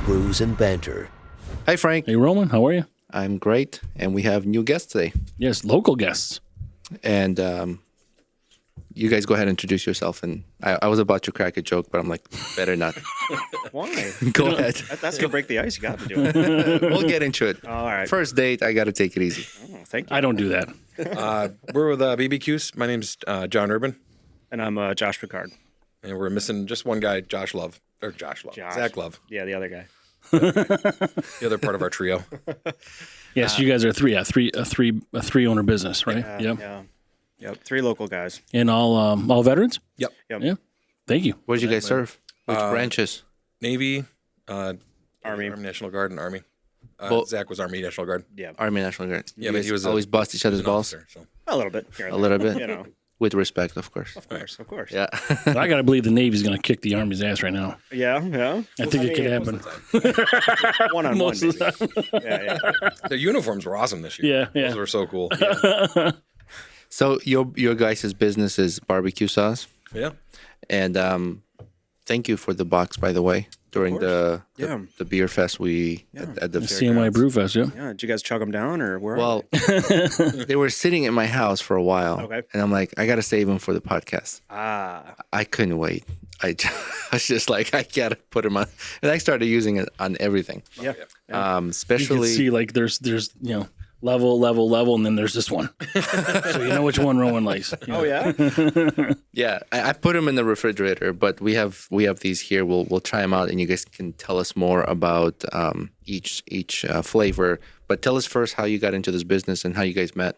Brews and Banter. Hi, Frank. Hey, Roman, how are you? I'm great, and we have new guests today. Yes, local guests. And you guys go ahead and introduce yourself. And I was about to crack a joke, but I'm like, better not. Why? Go ahead. That's gonna break the ice. You got to do it. We'll get into it. All right. First date, I got to take it easy. Oh, thank you. I don't do that. We're with BBQuse. My name's John Urban, And I'm Josh Picard. and we're missing just one guy, Josh Love. Zach Love, Yeah, the other guy. the other part of our trio. Yes, you guys are a three owner business, right? Yep. Yeah. Yep. 3 local guys. And all veterans? Yep. Yep. Yeah. Thank you. Where did you guys serve? Which branches? Navy, Army. National Guard, and Army. Well- Zach was Army National Guard. Yeah. Army National Guard. Yeah, You but guys he was always bust each other's an balls? officer, so. A little bit. Here and A there. little bit? You know. With respect, of course. Of course. Of course. Yeah. But I got to believe the Navy's going to kick the Army's ass right now. Yeah. Yeah. I think it could happen. One-on-one. Most of the maybe. Yeah. Yeah. Their uniforms were awesome this year. Yeah, yeah. Those were so cool. So your guys' business is barbecue sauce? Yeah. And thank you for the box, by the way, during the Yeah. beer fest at the CNY fairgrounds. Brewfest, yeah. Yeah. Did you guys chug them down or where? Well, they were sitting in my house for a while, Okay. and I'm like, I gotta save them for the podcast. I couldn't wait. I was just like, I gotta put them on, and I started using it on everything. Yeah. You can Especially see like there's level, and then there's this one. So you know which one Roman likes. You know? Oh yeah. yeah, I put them in the refrigerator, but we have these here. We'll try them out, and you guys can tell us more about each flavor. But tell us first how you got into this business and how you guys met.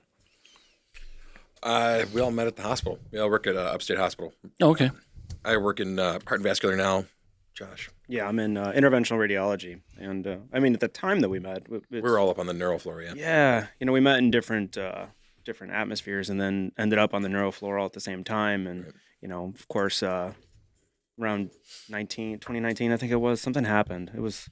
We all met at the hospital. We all work at Upstate Hospital. Oh, okay. I work in heart and vascular now. Josh. Yeah. I'm in interventional radiology, and I mean, at the time that we met, We were all up on the neuro floor, yeah. Yeah, we met in different atmospheres, and then ended up on the neuro floor all at the same time. And of course, around 2019, I think it was, something happened. It was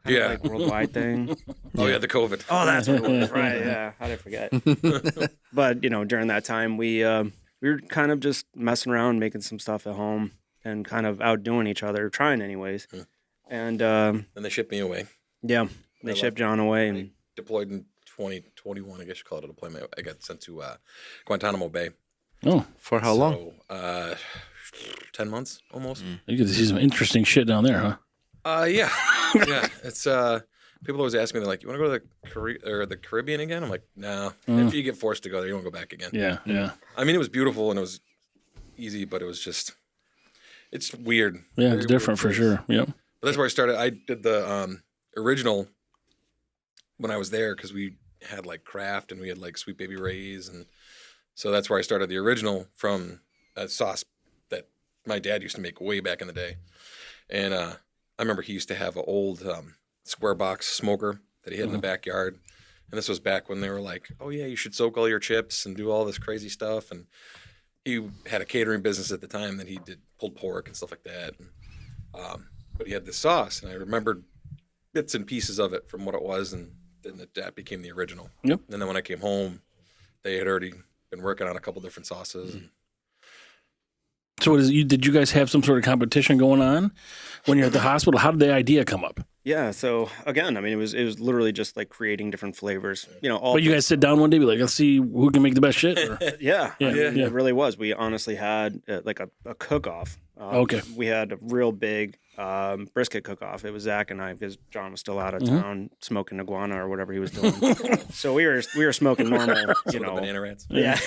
kind of like a worldwide thing. Oh, yeah, the COVID. Oh, that's what it was, right? Yeah, how did I forget? But during that time, we were kind of just messing around, making some stuff at home, and kind of outdoing each other, trying anyways. And And they shipped me away. yeah, they shipped John away, and Deployed in 2021, I guess you call it a deployment. I got sent to Guantanamo Bay. Oh, For how long? So, 10 months almost. you get to see some interesting shit down there, huh? Yeah. Yeah. It's people always ask me, they're like, you want to go to the Caribbean again? I'm like, no. If you get forced to go there, you won't go back again. Yeah, yeah. I mean, it was beautiful and it was easy, but it was just, it's weird. Yeah, Very it's different for weird place. sure. Yep. But that's where I started. I did the original when I was there because we had like craft and we had like Sweet Baby Ray's, and so that's where I started the original from a sauce that my dad used to make way back in the day. And I remember he used to have an old square box smoker that he had in the backyard, and this was back when they were like, oh yeah, you should soak all your chips and do all this crazy stuff. And he had a catering business at the time that he did pulled pork and stuff like that. And, but he had this sauce, and I remembered bits and pieces of it from what it was, and then that became the original. Yep. And then when I came home, they had already been working on a couple different sauces. And So did you guys have some sort of competition going on when you're at the hospital? How did the idea come up? yeah. So again, I mean, it was literally just like creating different flavors. All. But you guys sit down one day, be like, let's see who can make the best shit. Or? Yeah, Yeah, I mean, yeah. it really was. We honestly had like a cook-off. Okay. We had a real big brisket cook-off. It was Zach and I, because John was still out of Mm-hmm. town smoking iguana or whatever he was doing. So we were smoking normal, the banana rats. Yeah.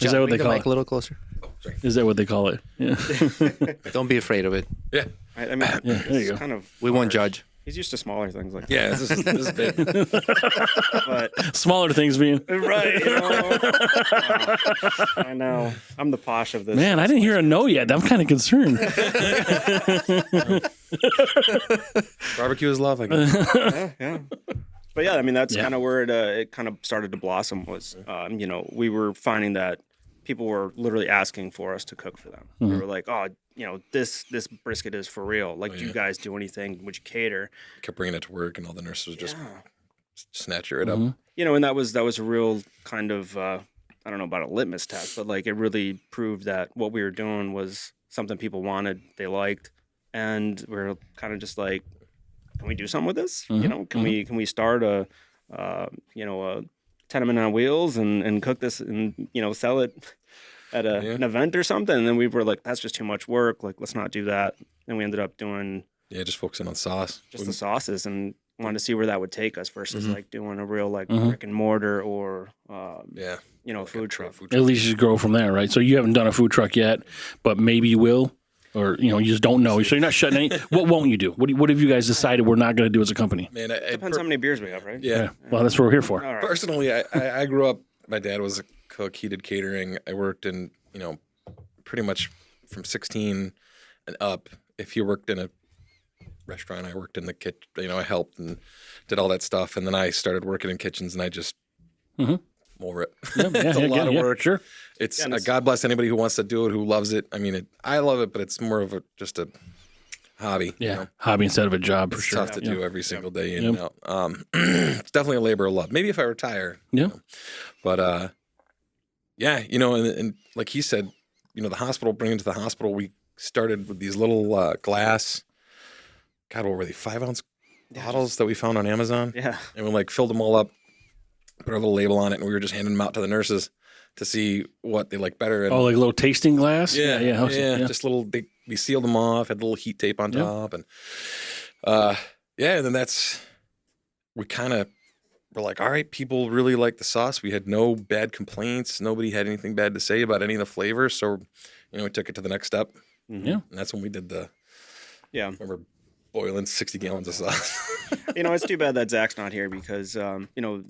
Is that what Bring they the call mic it? a little closer. Oh, sorry. Is that what they call it? Yeah. Don't be afraid of it. Yeah. I mean, there you it's go. kind of. We won't judge. He's used to smaller things like that. Yeah, this is big. But Smaller things being. right, I know. I'm the posh of this. Man, I didn't hear a no yet. I'm kind of concerned. Barbecue is love, I guess. Yeah. But yeah, I mean, that's Yeah. kind of where it kind of started to blossom was, we were finding that people were literally asking for us to cook for them. Mm-hmm. They were like, oh, this brisket is for real. Like, do you guys do anything? Would you cater? Kept bringing it to work, and all the nurses would just snatch it up. And that was a real kind of, I don't know about a litmus test, but like it really proved that what we were doing was something people wanted, they liked. And we are kind of just like, can we do something with this? Mhm, You know, can we start a tenement on wheels and cook this and sell it at an event or something? And then we were like, that's just too much work. Like, let's not do that. And we ended up doing just focusing on sauce. just the sauces and wanted to see where that would take us versus like doing a real like brick and mortar or food truck. At least you grow from there, right? So you haven't done a food truck yet, but maybe you will, or you just don't know. So you're not shutting any. What won't you do? What have you guys decided we're not going to do as a company? Man, Depends how many beers we have, right? Yeah. Well, that's what we're here for. All right. Personally, I grew up. My dad was a cook. He did catering. I worked in pretty much from 16 and up. If you worked in a restaurant, I worked in the kitchen. I helped and did all that stuff. And then I started working in kitchens, and I just more it. It's a lot of work. Sure. It's God bless anybody who wants to do it, who loves it. I mean, I love it, but it's more of just a hobby. Yeah, hobby instead of a job for It's sure. tough to do every single day in and out. It's definitely a labor of love. Maybe if I retire. Yeah. But and like he said, the hospital, bringing it to the hospital, we started with these little glass. God, what were they? 5-ounce bottles that we found on Amazon. Yeah. And we filled them all up, put a little label on it, and we were just handing them out to the nurses to see what they like better. And, like a little tasting glass. Yeah. Just little. We sealed them off, had a little heat tape on top, and and then we kind of were like, all right, people really like the sauce. We had no bad complaints. Nobody had anything bad to say about any of the flavors. So, we took it to the next step. Yeah. And that's when we did remember boiling 60 gallons of sauce. It's too bad that Zach's not here because,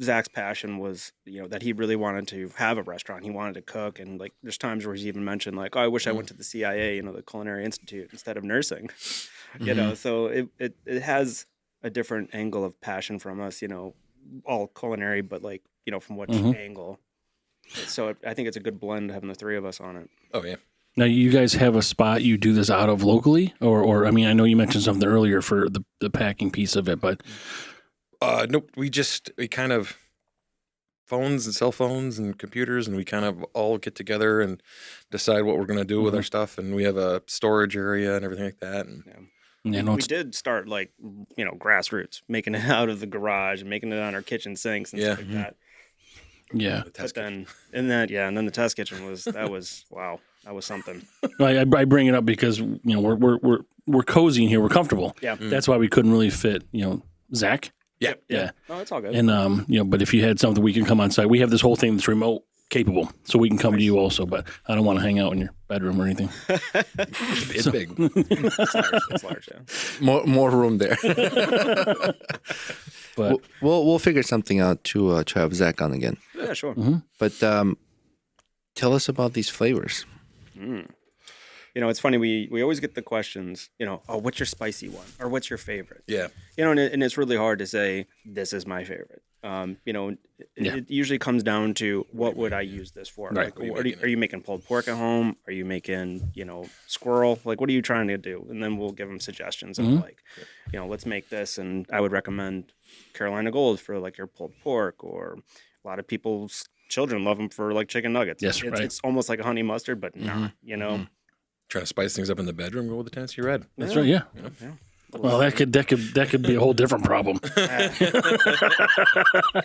Zach's passion was, that he really wanted to have a restaurant. He wanted to cook. And like, there's times where he's even mentioned like, oh, I wish I went to the CIA, the Culinary Institute instead of nursing, so it has a different angle of passion from us, all culinary, but like, from what angle. So I think it's a good blend having the three of us on it. Oh, yeah. Now, you guys have a spot you do this out of locally, or I mean, I know you mentioned something earlier for the packing piece of it, but nope. We kind of phones and cell phones and computers, and we kind of all get together and decide what we're going to do with our stuff, and we have a storage area and everything like that. And we did start like grassroots, making it out of the garage and making it on our kitchen sinks and stuff like that. Yeah, but then and then the test kitchen was wow. That was something. I bring it up because we're cozy in here, we're comfortable. Yeah, that's why we couldn't really fit Zach. Yeah. No, it's all good. And but if you had something, we can come on site. We have this whole thing that's remote capable, so we can come to you also. But I don't want to hang out in your bedroom or anything. It's big. It's large. Yeah. More room there. But we'll figure something out to have Zach on again. Yeah, sure. But tell us about these flavors. It's funny. We always get the questions. Oh, what's your spicy one, or what's your favorite? Yeah. And it's really hard to say this is my favorite. It usually comes down to what would I use this for? Right. Like, are you making pulled pork at home? Are you making squirrel? Like, what are you trying to do? And then we'll give them suggestions of like, let's make this. And I would recommend Carolina Gold for like your pulled pork, or a lot of people's children love them for like chicken nuggets. Yes, right. It's almost like a honey mustard, but not. Trying to spice things up in the bedroom, go with the Tennessee Red. that's right. Yeah. Well, that could be a whole different problem.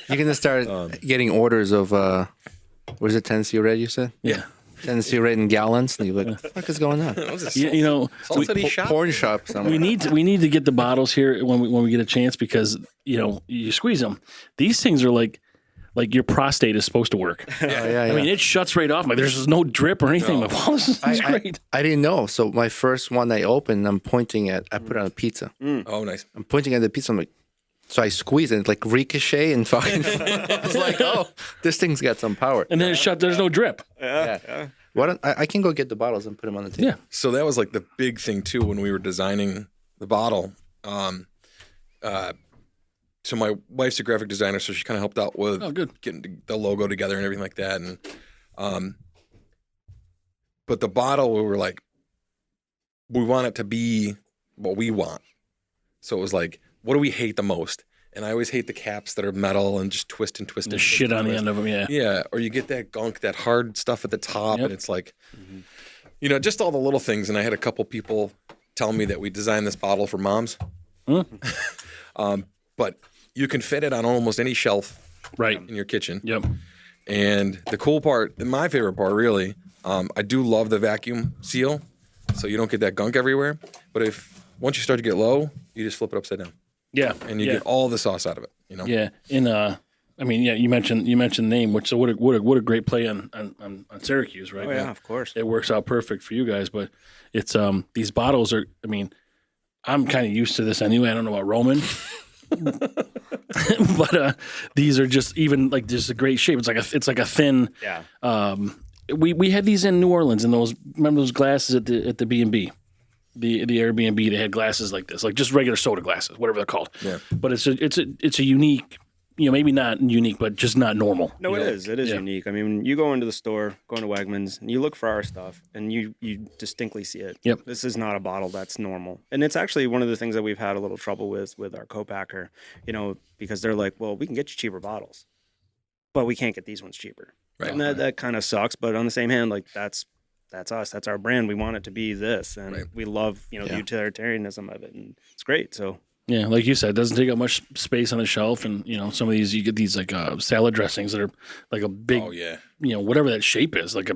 You're gonna start getting orders of what is it, Tennessee Red? You said, Yeah. Tennessee Red in gallons. And you're like, what the fuck is going on? Porn shop somewhere. we need to get the bottles here when we get a chance, because you squeeze them. These things are like your prostate is supposed to work. Yeah. I mean, it shuts right off. Like, there's no drip or anything. Like, wow, this is great. I didn't know. So my first one I opened, I put it on a pizza. Oh, nice. I'm pointing at the pizza. I'm like, so I squeeze it, like ricochet and fucking. I was like, oh, this thing's got some power. And then it shut. There's no drip. Yeah. Why don't I can go get the bottles and put them on the table. Yeah. So that was like the big thing too when we were designing the bottle. So my wife's a graphic designer, so she kind of helped out with getting the logo together and everything like that. And but the bottle, we were like, we want it to be what we want. So it was like, what do we hate the most? And I always hate the caps that are metal and just twist and twist. The shit on the end of them, yeah. Yeah, or you get that gunk, that hard stuff at the top, and it's like, just all the little things. And I had a couple people tell me that we designed this bottle for moms. But you can fit it on almost any shelf Right. in your kitchen. Yep. And the cool part, my favorite part really, I do love the vacuum seal, so you don't get that gunk everywhere. But once you start to get low, you just flip it upside down, Yeah. and you get all the sauce out of it. Yeah. I mean, yeah. You mentioned the name, which so what a great play on Syracuse, right? Oh yeah, of course. It works out perfect for you guys, but it's these bottles are. I mean, I'm kind of used to this anyway. I don't know about Roman. But these are just even like just a great shape. It's like a thin. Yeah. We had these in New Orleans, and remember those glasses at the B&B, the Airbnb. They had glasses like this, like just regular soda glasses, whatever they're called. Yeah. But it's a unique, maybe not unique, but just not normal. No, it is. It is unique. I mean, when you go into the store, go into Wegmans, and you look for our stuff, and you distinctly see it. Yep. This is not a bottle that's normal. And it's actually one of the things that we've had a little trouble with our co-packer, because they're like, well, we can get you cheaper bottles, but we can't get these ones cheaper. Right. And that kind of sucks. But on the same hand, like that's us. That's our brand. We want it to be this. And we love, the utilitarianism of it. And it's great. So. Yeah, like you said, it doesn't take up much space on the shelf, and some of these you get these like salad dressings that are like a big, whatever that shape is, like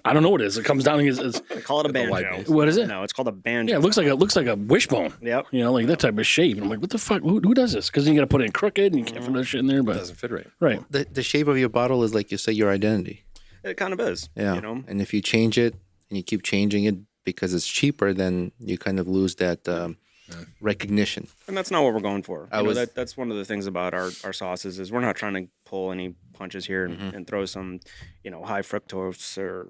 I don't know what it is. It comes down and they call it a banjo. What is it? No, it's called a banjo. Yeah, it looks like a wishbone. Yep. Like that type of shape. And I'm like, what the fuck? Who does this? Because you got to put it in crooked, and you can't put that shit in there. But It doesn't fit right. Right. The shape of your bottle is like you say your identity. It kind of is. Yeah. And if you change it and you keep changing it because it's cheaper, then you kind of lose that recognition. And that's not what we're going for. That's one of the things about our sauces is we're not trying to pull any punches here and throw some, high fructose or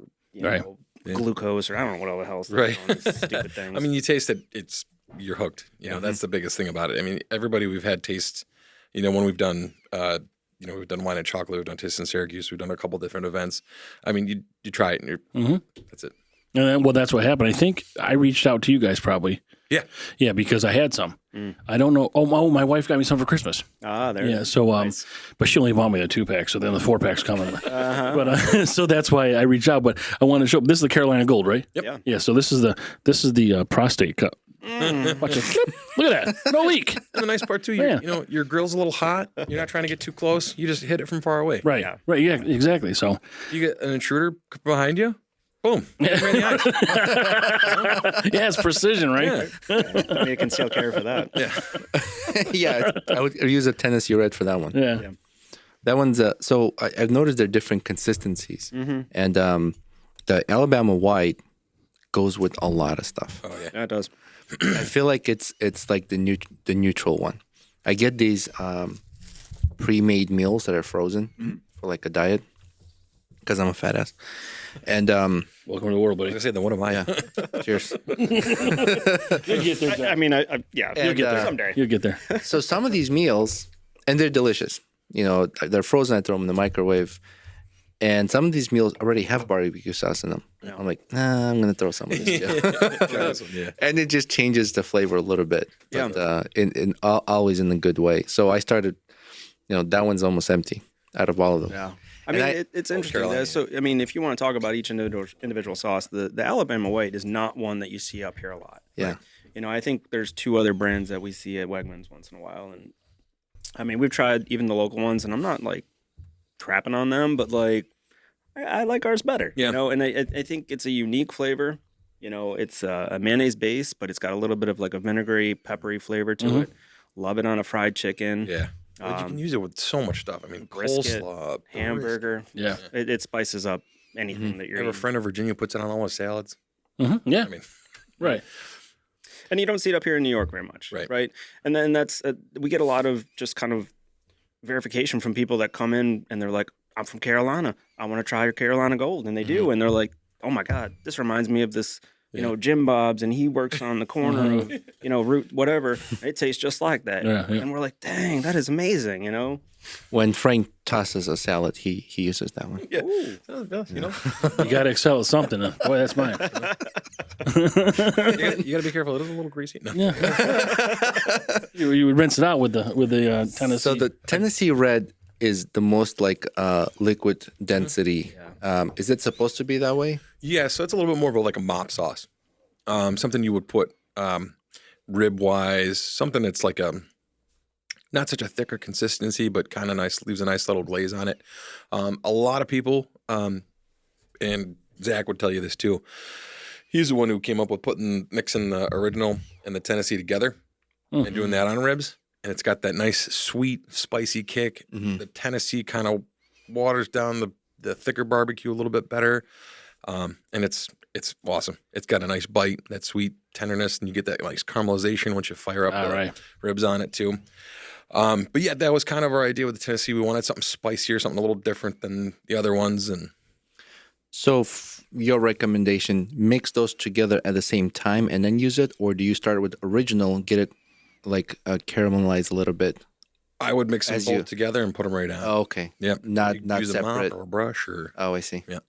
glucose or I don't know what all the hell's stupid things. I mean, you taste it, you're hooked. That's the biggest thing about it. I mean, everybody we've had taste, when we've done, we've done wine and chocolate, we've done taste in Syracuse, we've done a couple different events. I mean, you try it and that's it. And then, well, that's what happened. I think I reached out to you guys probably. Yeah. Yeah, because I had some. I don't know. Oh, my wife got me some for Christmas. Ah, there. Yeah. So, nice. But she only bought me the 2-pack, so then the 4-pack's coming. But so that's why I reached out. But I want to show. This is the Carolina Gold, right? Yep. Yeah. Yeah. So this is the prostate cup. Watch it. Look at that. No leak. And the nice part too, your grill's a little hot. You're not trying to get too close. You just hit it from far away. Right. Yeah. Right. Yeah. Exactly. So You get an intruder behind you. Boom. Right in the eye. yeah, it's precision, right? Yeah. You can concealed carry for that. Yeah. Yeah, I would use a Tennessee Red for that one. Yeah. That one's so I've noticed they're different consistencies, and the Alabama White goes with a lot of stuff. Oh yeah. Yeah, it does. I feel like it's like the neutral one. I get these pre-made meals that are frozen for like a diet because I'm a fat ass. And Welcome to the world, buddy. Like I said, then what am I? cheers. You'll get there. I mean, yeah, And, you'll get there someday. You'll get there. So some of these meals, and they're delicious. They're frozen. I throw them in the microwave. And some of these meals already have barbecue sauce in them. Yeah. I'm like, nah, I'm gonna throw some of this. Yeah. And it just changes the flavor a little bit. Yeah. But, always in a good way. So I started, that one's almost empty out of all of them. Yeah. I mean, it's interesting. Carolina. So, I mean, if you want to talk about each individual sauce, the Alabama White is not one that you see up here a lot. Yeah. I think there's 2 other brands that we see at Wegmans once in a while. And, I mean, we've tried even the local ones, and I'm not, like, crapping on them, but, like, I like ours better. Yeah. And I think it's a unique flavor. It's a mayonnaise base, but it's got a little bit of, like, a vinegary, peppery flavor to it. Love it on a fried chicken. Yeah. But you can use it with so much stuff. I mean, brisket, coleslaw, hamburger. Yeah. It spices up anything that you're I have a eating. friend in Virginia puts it on all his salads. Yeah. I mean, Right. And you don't see it up here in New York very much, Right. right? And then that's we get a lot of just kind of verification from people that come in and they're like, "I'm from Carolina. I want to try your Carolina Gold," and they do, and they're like, "Oh my God, this reminds me of this." Jim Bob's, and he works on the corner of, Route whatever. It tastes just like that. Yeah, yeah. And we're like, dang, that is amazing, When Frank tosses a salad, he uses that one. yeah. You got to excel at something. Boy, that's mine. You got to be careful. It is a little greasy. No. Yeah. you would rinse it out with the Tennessee. So the Tennessee Red is the most like liquid density. Is it supposed to be that way? Yeah, so it's a little bit more of like a mop sauce. Something you would put rib-wise, something that's like not such a thicker consistency, but kind of nice, leaves a nice little glaze on it. A lot of people, and Zach would tell you this too. He's the one who came up with mixing the original and the Tennessee together and doing that on ribs. And it's got that nice, sweet, spicy kick. The Tennessee kind of waters down the thicker barbecue a little bit better. And it's awesome. It's got a nice bite, that sweet tenderness, and you get that nice caramelization once you fire up the ribs on it too. But yeah, that was kind of our idea with the Tennessee. We wanted something spicier, something a little different than the other ones. And So your recommendation, mix those together at the same time and then use it, or do you start with original and get it like caramelized a little bit? I would mix them both together and put them right on. Oh, okay. Yep. Not use a mop separate. or a brush or. Oh, I see. Yeah.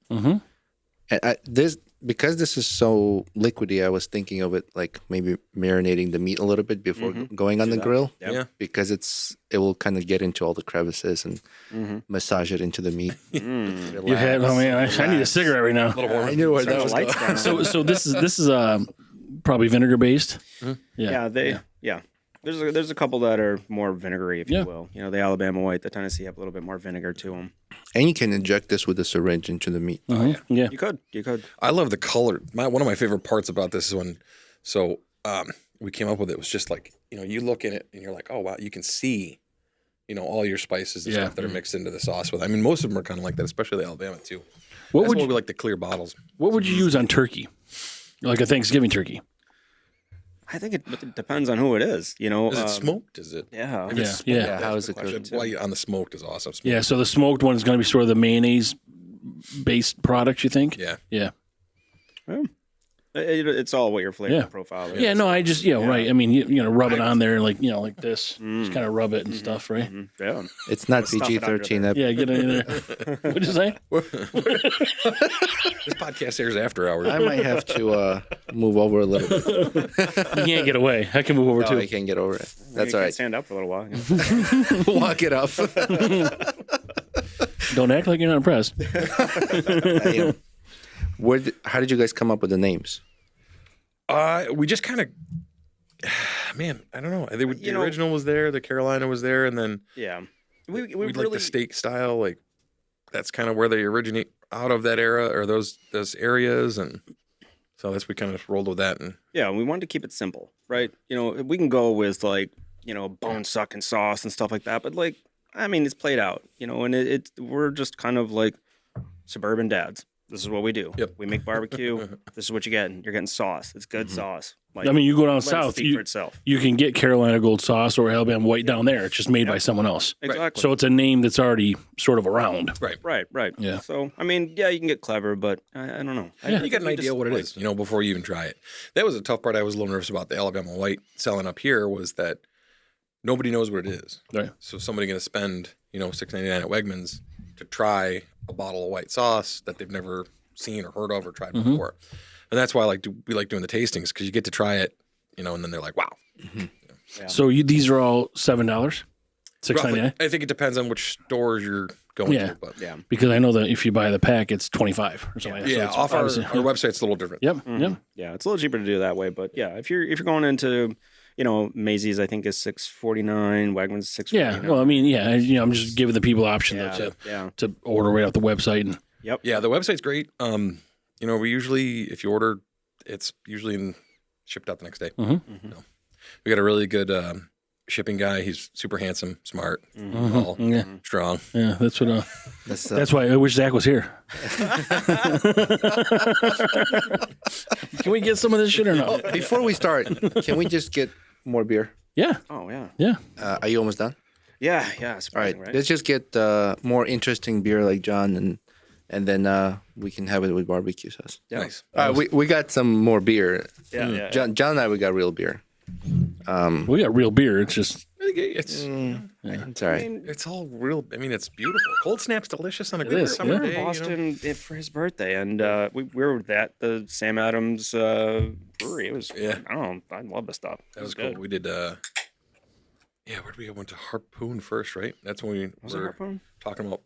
Because this is so liquidy, I was thinking of it like maybe marinating the meat a little bit before going on the grill. Yep. Yeah. Because it will kind of get into all the crevices and massage it into the meat. You had, I mean, I need a cigarette right now. A little warmer. I knew where Turn that the was lights going. down. So this is probably vinegar based. Yeah. There's a couple that are more vinegary, if you will. You know, the Alabama White, the Tennessee have a little bit more vinegar to them. And you can inject this with a syringe into the meat. Yeah. You could. I love the color. One of my favorite parts about this is when, we came up with it was just like, you look in it and you're like, oh wow, you can see, all your spices and stuff that are mixed into the sauce with. I mean, most of them are kind of like that, especially the Alabama too. What That's would why you, we like the clear bottles. what would you use on turkey? Like a Thanksgiving turkey? I think it depends on who it is. Is it smoked? Is it? Yeah. If it's Yeah. smoked, How that's is it the question. cooked? White on the smoked is awesome. Smoked. Yeah, so the smoked one is going to be sort of the mayonnaise based product, you think? Yeah. Yeah. It's all what your flavor profile is. Yeah, no, I just, right. I mean, you rub it on there like, like this. Just kind of rub it and stuff, right? Yeah. It's not Stuff it under PG-13. Yeah, get it in there. What'd you say? This podcast airs after hours. I might have to move over a little bit. You can't get away. I can move over Oh, too. I can't get over it. That's You all can right. stand up for a little while. Walk it off. Don't act like you're not impressed. How did you guys come up with the names? We just kind of, man, I don't know. I think the original was there, the Carolina was there, and then Yeah. We we really like the steak style. Like that's kind of where they originate out of that era or those areas, and so that's we kind of rolled with that. And Yeah, we wanted to keep it simple, right? We can go with like, bone sucking sauce and stuff like that, but like, I mean, it's played out, and we're just kind of like suburban dads. This is what we do. Yep. We make barbecue. This is what you're getting. You're getting sauce. It's good sauce. Like, I mean, you go down let it south, speak for itself. you can get Carolina Gold sauce or Alabama White down there. It's just made by someone else. Exactly. So it's a name that's already sort of around. Right. Yeah. So, I mean, yeah, you can get clever, but I don't know. you get an idea what it is, before you even try it. That was a tough part. I was a little nervous about the Alabama White selling up here was that nobody knows what it is. Right. So somebody going to spend, $6.99 at Wegmans to try a bottle of white sauce that they've never seen or heard of or tried before. And that's why we like doing the tastings because you get to try it, and then they're like, wow. Yeah. So these are all $7, Roughly. $6.99. I think it depends on which stores you're going to. But Yeah. Because I know that if you buy the pack, it's $25 or something. Like that. yeah, So it's off our obviously- website's a little different. Yep. Yep. Yeah, it's a little cheaper to do that way, but yeah, if you're going into, Macy's, I think is $6.49, Wegmans $6.49. Yeah. Well, I mean, I'm just giving the people option to order right off the website and. Yeah, the website's great. We usually, if you order, it's usually shipped out the next day. So, we got a really good shipping guy. He's super handsome, smart, tall, strong. Yeah, that's what. That's That's why I wish Zach was here. Can we get some of this shit or not? Before we start, can we just get more beer? Yeah. Oh, yeah. Yeah. Are you almost done? Yeah, All right, surprising, right? let's just get more interesting beer like John, and then we can have it with barbecue sauce. Yeah. Nice. We got some more beer. Yeah. John and I, we got real beer. We got real beer. It's just. It's It's all right. it's all real. I mean, it's beautiful. Cold Snap's delicious on a good is, summer yeah. day. We were in Boston for his birthday, and we were at the Sam Adams brewery. It was, Yeah. I don't know, I love the stuff. That was good. cool. We did. Where'd we go? Went to Harpoon first, right? That's when we Was it were Harpoon? talking about.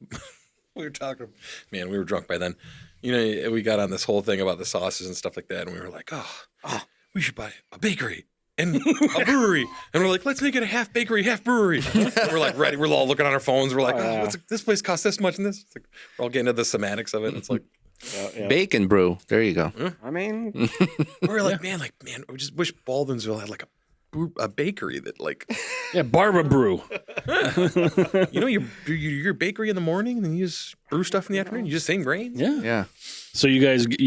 Man, we were drunk by then. We got on this whole thing about the sauces and stuff like that, and we were like, oh, we should buy a bakery and a brewery. And we're like, let's make it a half bakery, half brewery. And we're like ready. We're all looking on our phones. We're like, this place costs this much and this. It's like, we're all getting into the semantics of it. It's like, Bacon brew. There you go. I mean, we're like, man, we just wish Baldwinsville had like a bakery that like, Yeah, Barbara Brew. your bakery in the morning and then you just brew stuff in the afternoon. You just same grains. Yeah. Yeah. So you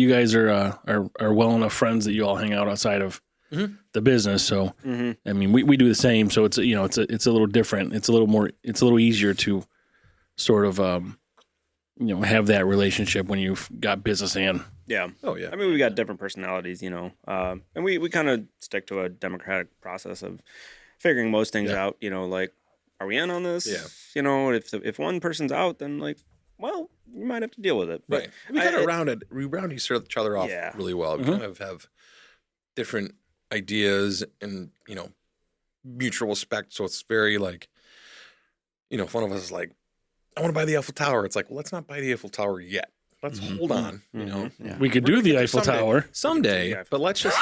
guys are well enough friends that you all hang out outside of the business. So I mean, we do the same. So it's it's a little different. It's a little easier to sort of have that relationship when you've got business and yeah. Oh yeah. I mean, we got different personalities, and we kind of stick to a democratic process of figuring most things out. Like, are we in on this? Yeah. If one person's out, then like, well, you might have to deal with it. But Right. We kind of round each other off really well. We kind of have different ideas and, mutual respect. So it's very like, if one of us is like, I want to buy the Eiffel Tower. It's like, well, let's not buy the Eiffel Tower yet. Let's hold on, we could do the Eiffel Tower someday, but let's just,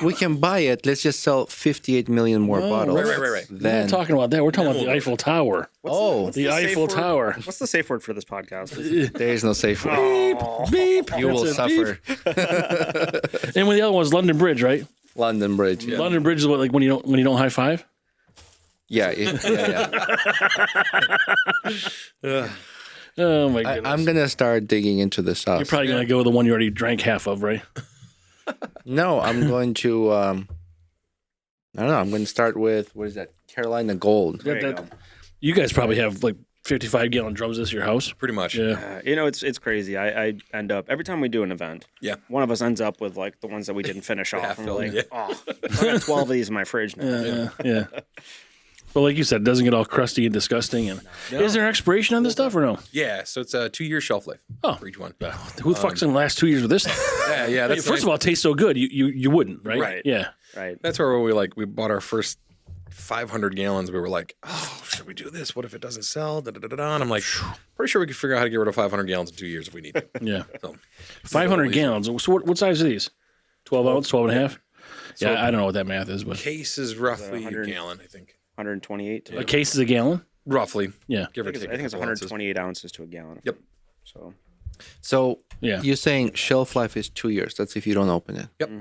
we can buy it. Let's just sell 58 million more bottles. Right. We're Then not talking about that. We're talking about the Eiffel Tower. oh, The Eiffel Tower. What's the safe word for this podcast? there is no safe word. Beep. You will That's it. suffer. And the other one's London Bridge, right? London Bridge. Yeah. London Bridge is what, like when you don't high five. Yeah. Oh my goodness! I'm gonna start digging into the sauce. You're probably gonna go with the one you already drank half of, right? No, I'm going to. I don't know. I'm going to start with what is that? Carolina Gold. There you go. You guys probably have like 55-gallon drums at your house. pretty much. Yeah. It's crazy. I end up every time we do an event. Yeah. One of us ends up with like the ones that we didn't finish off, and we're like, half-filled, oh, I got 12 of these in my fridge now. Yeah. But like you said, it doesn't get all crusty and disgusting. And is there expiration on this stuff or no? Yeah. So it's a 2-year shelf life for each one. Who the fuck's in the last 2 years with this stuff? Yeah. That's First of all, it tastes so good. You wouldn't, right? Right. Yeah. Right. That's where we bought our first 500 gallons. We were like, oh, should we do this? What if it doesn't sell? And I'm like, pretty sure we could figure out how to get rid of 500 gallons in 2 years if we need to. Yeah. So, 500 gallons. So what size are these? 12 ounce, 12 and a half? Yeah, I don't know what that math is, but case is roughly a 100 gallon, I think. 128. a case is a gallon? Roughly. Yeah. Give or I take. think it's a couple ounces. 128 ounces to a gallon. Yep. So Yeah. You're saying shelf life is 2 years. That's if you don't open it. Yep.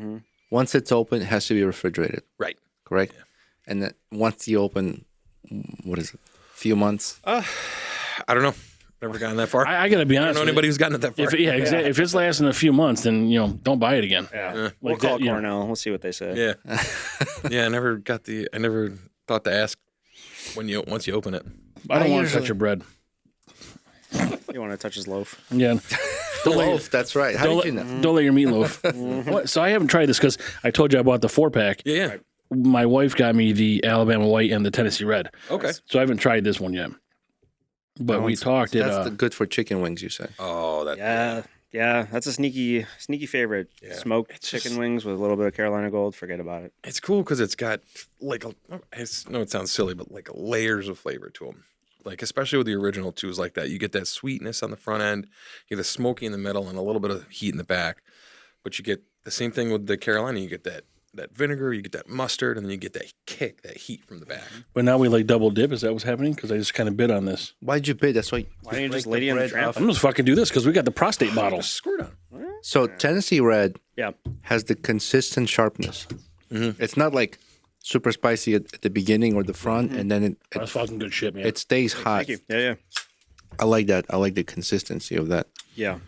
Once it's open, it has to be refrigerated. Right. Correct. And then once you open, what is it? Few months. I don't know. Never gotten that far. I got to be I don't honest. know with anybody who's gotten it that far. you. If it's lasting a few months, then don't buy it again. yeah, we'll call Cornell. We'll see what they say. Yeah. Yeah. I never thought to ask once you open it. I don't I want to usually- touch your bread. You want to touch his loaf? Yeah. The loaf. That's right. How Don't did you let, know? don't let your meatloaf. What? So I haven't tried this because I told you I bought the 4-pack. Yeah. My wife got me the Alabama White and the Tennessee Red. Okay. So I haven't tried this one yet. But we talked it. That's good for chicken wings. You said. Oh, Yeah. That's a sneaky favorite. Yeah. Smoked chicken wings with a little bit of Carolina Gold. Forget about it. It's cool because it's got like it sounds silly, but like layers of flavor to them. Like especially with the original twos like that, you get that sweetness on the front end, you get the smoky in the middle, and a little bit of heat in the back. But you get the same thing with the Carolina. You get that vinegar, you get that mustard, and then you get that kick, that heat from the back. But now we like double dip. Is that what's happening? Because I just kind of bit on this. Why'd you bid? That's why. Why don't you just break lady in the bread tramp? off. I'm just fucking do this because we got the prostate bottle. Just squirt on. So Tennessee Red Yeah. has the consistent sharpness. It's not like super spicy at the beginning or the front, and then That's fucking good shit, man. it stays hot. Thank you. Yeah. I like that. I like the consistency of that. Yeah.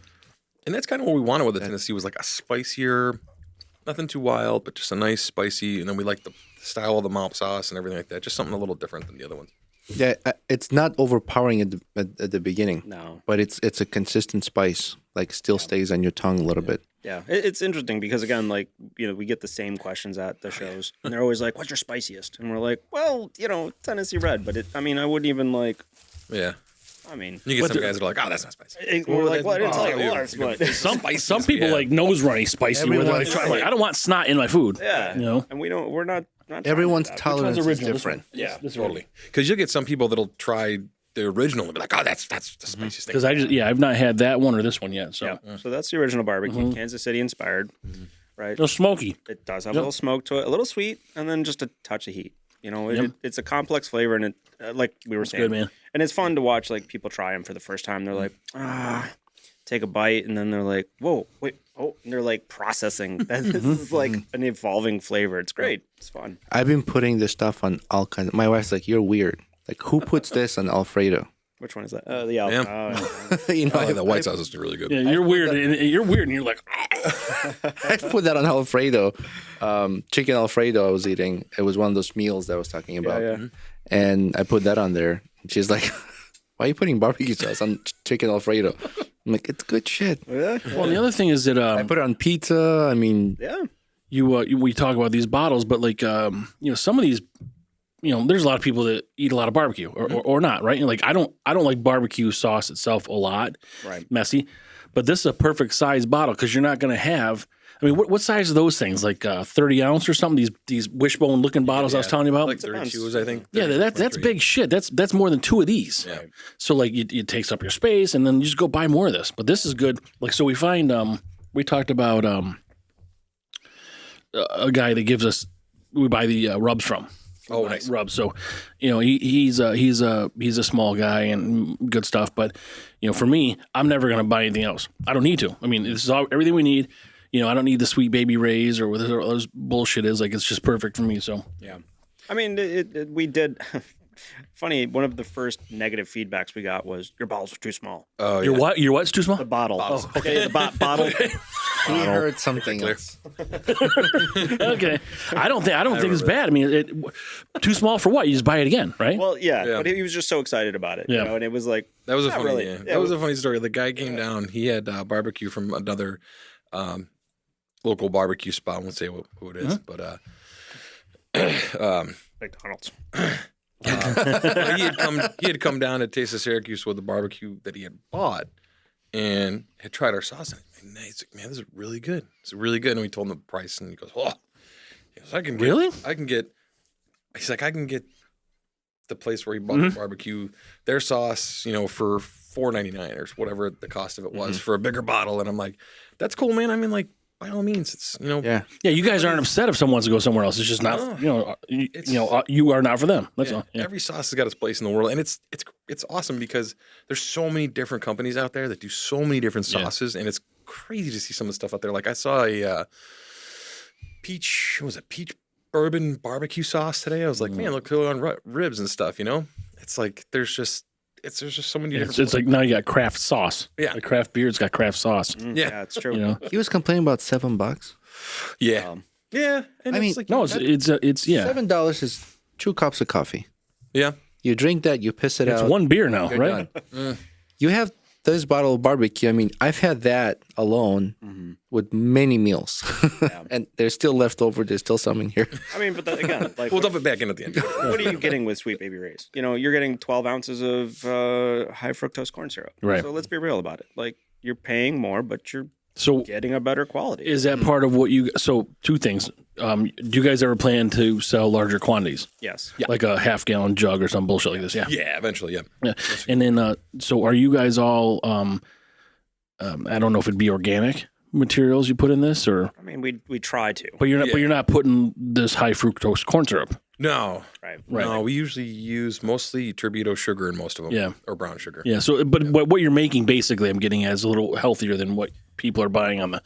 And that's kind of what we wanted with the Tennessee was like a spicier, nothing too wild, but just a nice spicy. And then we like the style of the mop sauce and everything like that. Just something a little different than the other ones. Yeah, it's not overpowering at the beginning. No. But it's a consistent spice. Like still stays on your tongue a little bit. Yeah, it's interesting because again, like we get the same questions at the shows, and they're always like, "What's your spiciest?" And we're like, "Well, Tennessee Red." But I wouldn't even like. Yeah. I mean, You get some guys that are like, oh, that's not spicy. we're like, "Well, I didn't tell you Oh, once," but Some people like nose runny spicy. Where they're like, I don't want snot in my food. yeah, And we're not Everyone's trying tolerance is original? different. Yeah, Totally. Because you'll get some people that'll try the original and be like, oh, that's the spiciest thing. because I've not had that one or this one yet. So yeah. So that's the original barbecue, Kansas City inspired. right? They're smoky. It does have a little smoke to it, a little sweet, and then just a touch of heat. You know, it's a complex flavor, and it like we were saying, good, man. And it's fun to watch like people try them for the first time. They're like, take a bite, and then they're like, whoa, wait, oh, and they're like processing. This is like an evolving flavor. It's great. It's fun. I've been putting this stuff on all kinds. My wife's like, "You're weird. Like, who puts this on Alfredo?" Which one is that? The Alpha. Yeah. You know, The white sauce is really good. Yeah, you're weird. You're weird, and you're like, I put that on Alfredo. Chicken Alfredo I was eating. It was one of those meals that I was talking about. Yeah. And I put that on there. She's like, "Why are you putting barbecue sauce on chicken Alfredo?" I'm like, "It's good shit." Yeah. well, the other thing is that I put it on pizza. I mean, Yeah. we talk about these bottles, but like some of these, there's a lot of people that eat a lot of barbecue or not, right? And like I don't like barbecue sauce itself a lot, Right. messy, but this is a perfect size bottle because you're not going to have. I mean, what size are those things? Like 30 ounce or something? These wishbone looking bottles I was telling you about. Like 32s, I think. Yeah, that's big shit. That's more than 2 of these. Yeah. So like it takes up your space, and then you just go buy more of this. But this is good. Like so, we find we talked about a guy that gives us we buy the rubs from. Oh, nice. Rubs. So he's a small guy and good stuff. But for me, I'm never gonna buy anything else. I don't need to. I mean, this is everything we need. I don't need the Sweet Baby Rays or whatever this bullshit is. Like, it's just perfect for me. So Yeah. I mean, we did. Funny, one of the first negative feedbacks we got was your bottles are too small. Oh, your yeah. what? Your what's too small? The bottle. Oh, okay, the bottle. he heard something else. Okay. I don't think it's bad. I mean, too small for what? You just buy it again, right? Well, yeah, Yeah. but he was just so excited about it. Yeah. And it was like That was a not funny. really. Yeah. Yeah, That was a funny story. The guy came down. He had barbecue from another local barbecue spot. I won't say who it is, but McDonald's. well, he had come down to Taste of Syracuse with the barbecue that he had bought and had tried our sauce. And he's like, "Man, this is really good. It's really good." And we told him the price, and he goes, "Oh, he goes, I can get." He's like, "I can get the place where he bought the barbecue, their sauce, for $4.99 or whatever the cost of it was for a bigger bottle." And I'm like, "That's cool, man. I mean, like, by all means, it's Yeah. Yeah, you guys aren't upset if someone wants to go somewhere else. It's just not, you are not for them. That's all. Yeah. Every sauce has got its place in the world, and it's awesome because there's so many different companies out there that do so many different sauces, and it's crazy to see some of the stuff out there. Like I saw a peach bourbon barbecue sauce today. I was like, man, look good on ribs and stuff. It's like there's just so many different. It's like now you got craft sauce. Yeah. Like craft beer's got craft sauce. Yeah, it's true. He was complaining about $7. Yeah, yeah. And I mean, it's like, No, it's $7 is 2 cups of coffee. yeah. You drink that, you piss it It's out. one beer now, you're right? done. You have this bottle of barbecue. I mean, I've had that alone with many meals, and there's still left over. There's still some in here. I mean, but again, like We'll dump it back in at the end. what are you getting with Sweet Baby Rays? You're getting 12 ounces of high fructose corn syrup. Right. So let's be real about it. Like you're paying more, but you're So getting a better quality. is that part of what you? So 2 things. Do you guys ever plan to sell larger quantities, Yes. like a half-gallon jug or some bullshit like this? Yeah. Yeah, eventually, yeah. Yeah. And then, so are you guys all? I don't know if it'd be organic materials you put in this, or I mean, we try to. but you're not. Yeah. But you're not putting this high fructose corn syrup. No, Right. no. We usually use mostly turbidito sugar in most of them. Yeah. or brown sugar. Yeah. So, but what you're making basically, I'm getting at is a little healthier than what people are buying on the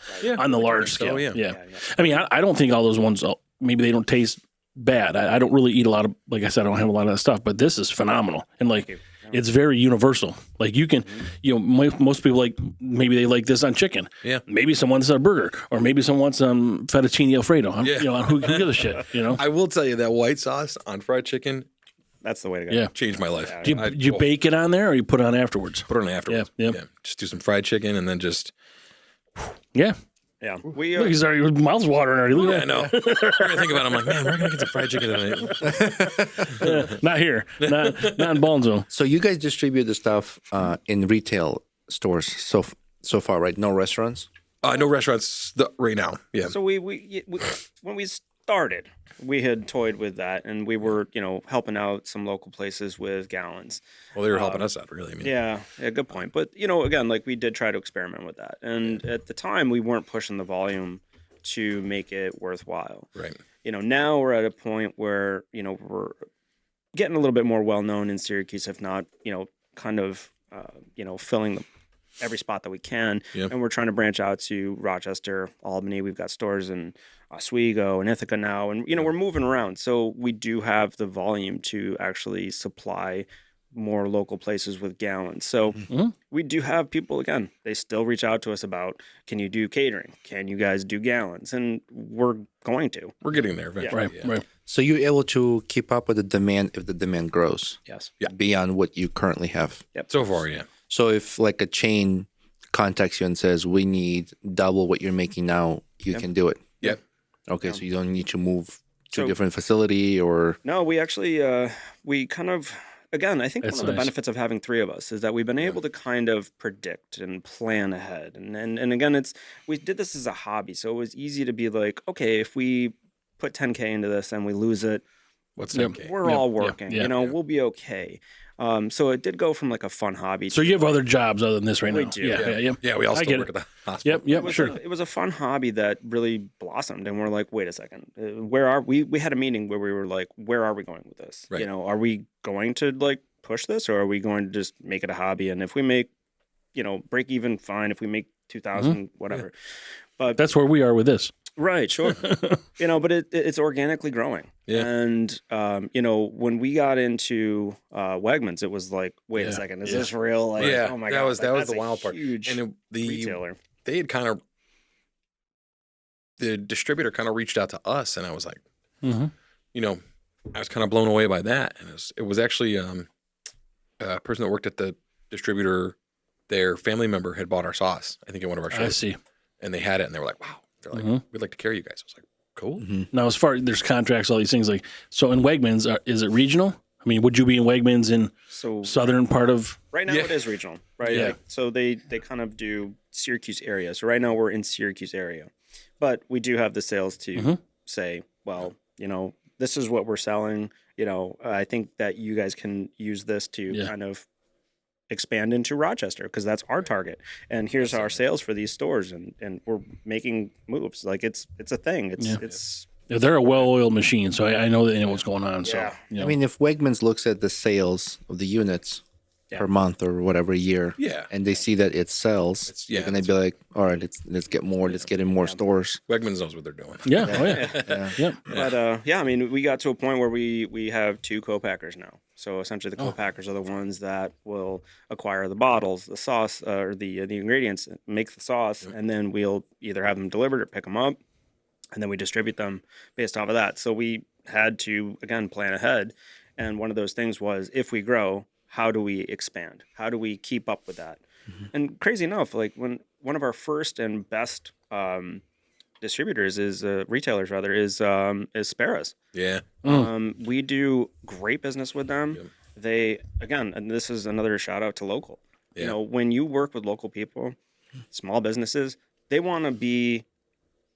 large so, scale. yeah. Yeah. I mean, I don't think all those ones. Maybe they don't taste bad. I don't really eat a lot of. Like I said, I don't have a lot of that stuff. But this is phenomenal, and like it's very universal. Like you can, most people maybe they like this on chicken. Yeah. Maybe someone wants a burger, or maybe someone wants fettuccine Alfredo. Yeah. Who gives a shit? I will tell you that white sauce on fried chicken That's the way to go. Yeah. changed my life. Do you bake it on there, or you put it on afterwards? Put it on afterwards. Yeah. Just do some fried chicken and then just. Yeah. Yeah. We Look, he's already your mouth's watering already. Look Yeah, at I know. I think about it. I'm like, man, we're gonna get some fried chicken tonight. that. Not here. Not in Ballsville. So you guys distribute the stuff in retail stores so far, right? No restaurants. No restaurants right now. Yeah. So we when we started, we had toyed with that, and we were helping out some local places with gallons. Well, they were helping us out, really. I mean, Yeah, good point. But again, like we did try to experiment with that, and at the time we weren't pushing the volume to make it worthwhile. Right. Now we're at a point where, we're getting a little bit more well-known in Syracuse, if not, kind of, filling every spot that we can. Yep. And we're trying to branch out to Rochester, Albany. We've got stores in Oswego and Ithaca now. And, we're moving around. So we do have the volume to actually supply more local places with gallons. So we do have people, again, they still reach out to us about, can you do catering? Can you guys do gallons? And we're going to. We're getting there eventually. Right. So you're able to keep up with the demand if the demand grows Yes. beyond what you currently have. So far, yeah. So if like a chain contacts you and says, we need double what you're making now, you can do it. Yep. Okay, so you don't need to move to a So- different facility or... No, we actually, we kind of, again, I think That's one of the nice. benefits of having three of us is that we've been able to kind of predict and plan ahead. And again, we did this as a hobby. So it was easy to be like, okay, if we put 10K into this and we lose it, What's Yep. okay? we're all working, yeah. we'll be okay. So it did go from like a fun hobby. So you have other jobs other than this right We now? do. Yeah. Yeah, we all I still get work it. at the hospital. Yep. Sure. It was a fun hobby that really blossomed, and we're like, wait a second, where are we? We had a meeting where we were like, where are we going with this? Right. Are we going to like push this, or are we going to just make it a hobby? And if we make, break even, fine. If we make 2,000, whatever. But That's where we are with this. right, sure. But it's organically growing. Yeah. And when we got into Wegmans, it was like, wait a second, is this real? Like, Yeah, oh my that god, was like, the that's a wild part. Huge And retailer. they had kind of, the distributor kind of reached out to us, and I was like, Mm-hmm. I was kind of blown away by that. And it was actually a person that worked at the distributor. Their family member had bought our sauce, I think, at one of our I shows, see. and they had it, and they were like, "Wow!" They're like, Mhm. "We'd like to carry you guys." I was like, "Cool." Now, as far there's contracts, all these things like so in Wegmans, is it regional? I mean, would you be in Wegmans in So southern part of? right now Yeah. it is regional, right? Yeah. Like, so they kind of do Syracuse area. So right now we're in Syracuse area, but we do have the sales to say, well, this is what we're selling. I think that you guys can use this to kind of expand into Rochester because that's our target. And here's our sales for these stores, and we're making moves. Like it's a thing. It's Yeah, they're a well-oiled machine, so I know that they know what's going on. So Yeah. I mean, if Wegmans looks at the sales of the units per month or whatever year, Yeah. and they see that it sells, they're gonna be like, all right, let's get more, let's get in more stores. Wegmans knows what they're doing. yeah, oh yeah, yeah. But I mean, we got to a point where we have two co-packers now. So essentially, the co-packers are the ones that will acquire the bottles, the sauce, or the ingredients, make the sauce, and then we'll either have them delivered or pick them up, and then we distribute them based off of that. So we had to again plan ahead, and one of those things was if we grow, how do we expand? How do we keep up with that? And crazy enough, like when one of our first and best distributors is retailers rather is Sparrows. Yeah. We do great business with them. They again, and this is another shout out to local. Yeah. When you work with local people, small businesses, they want to be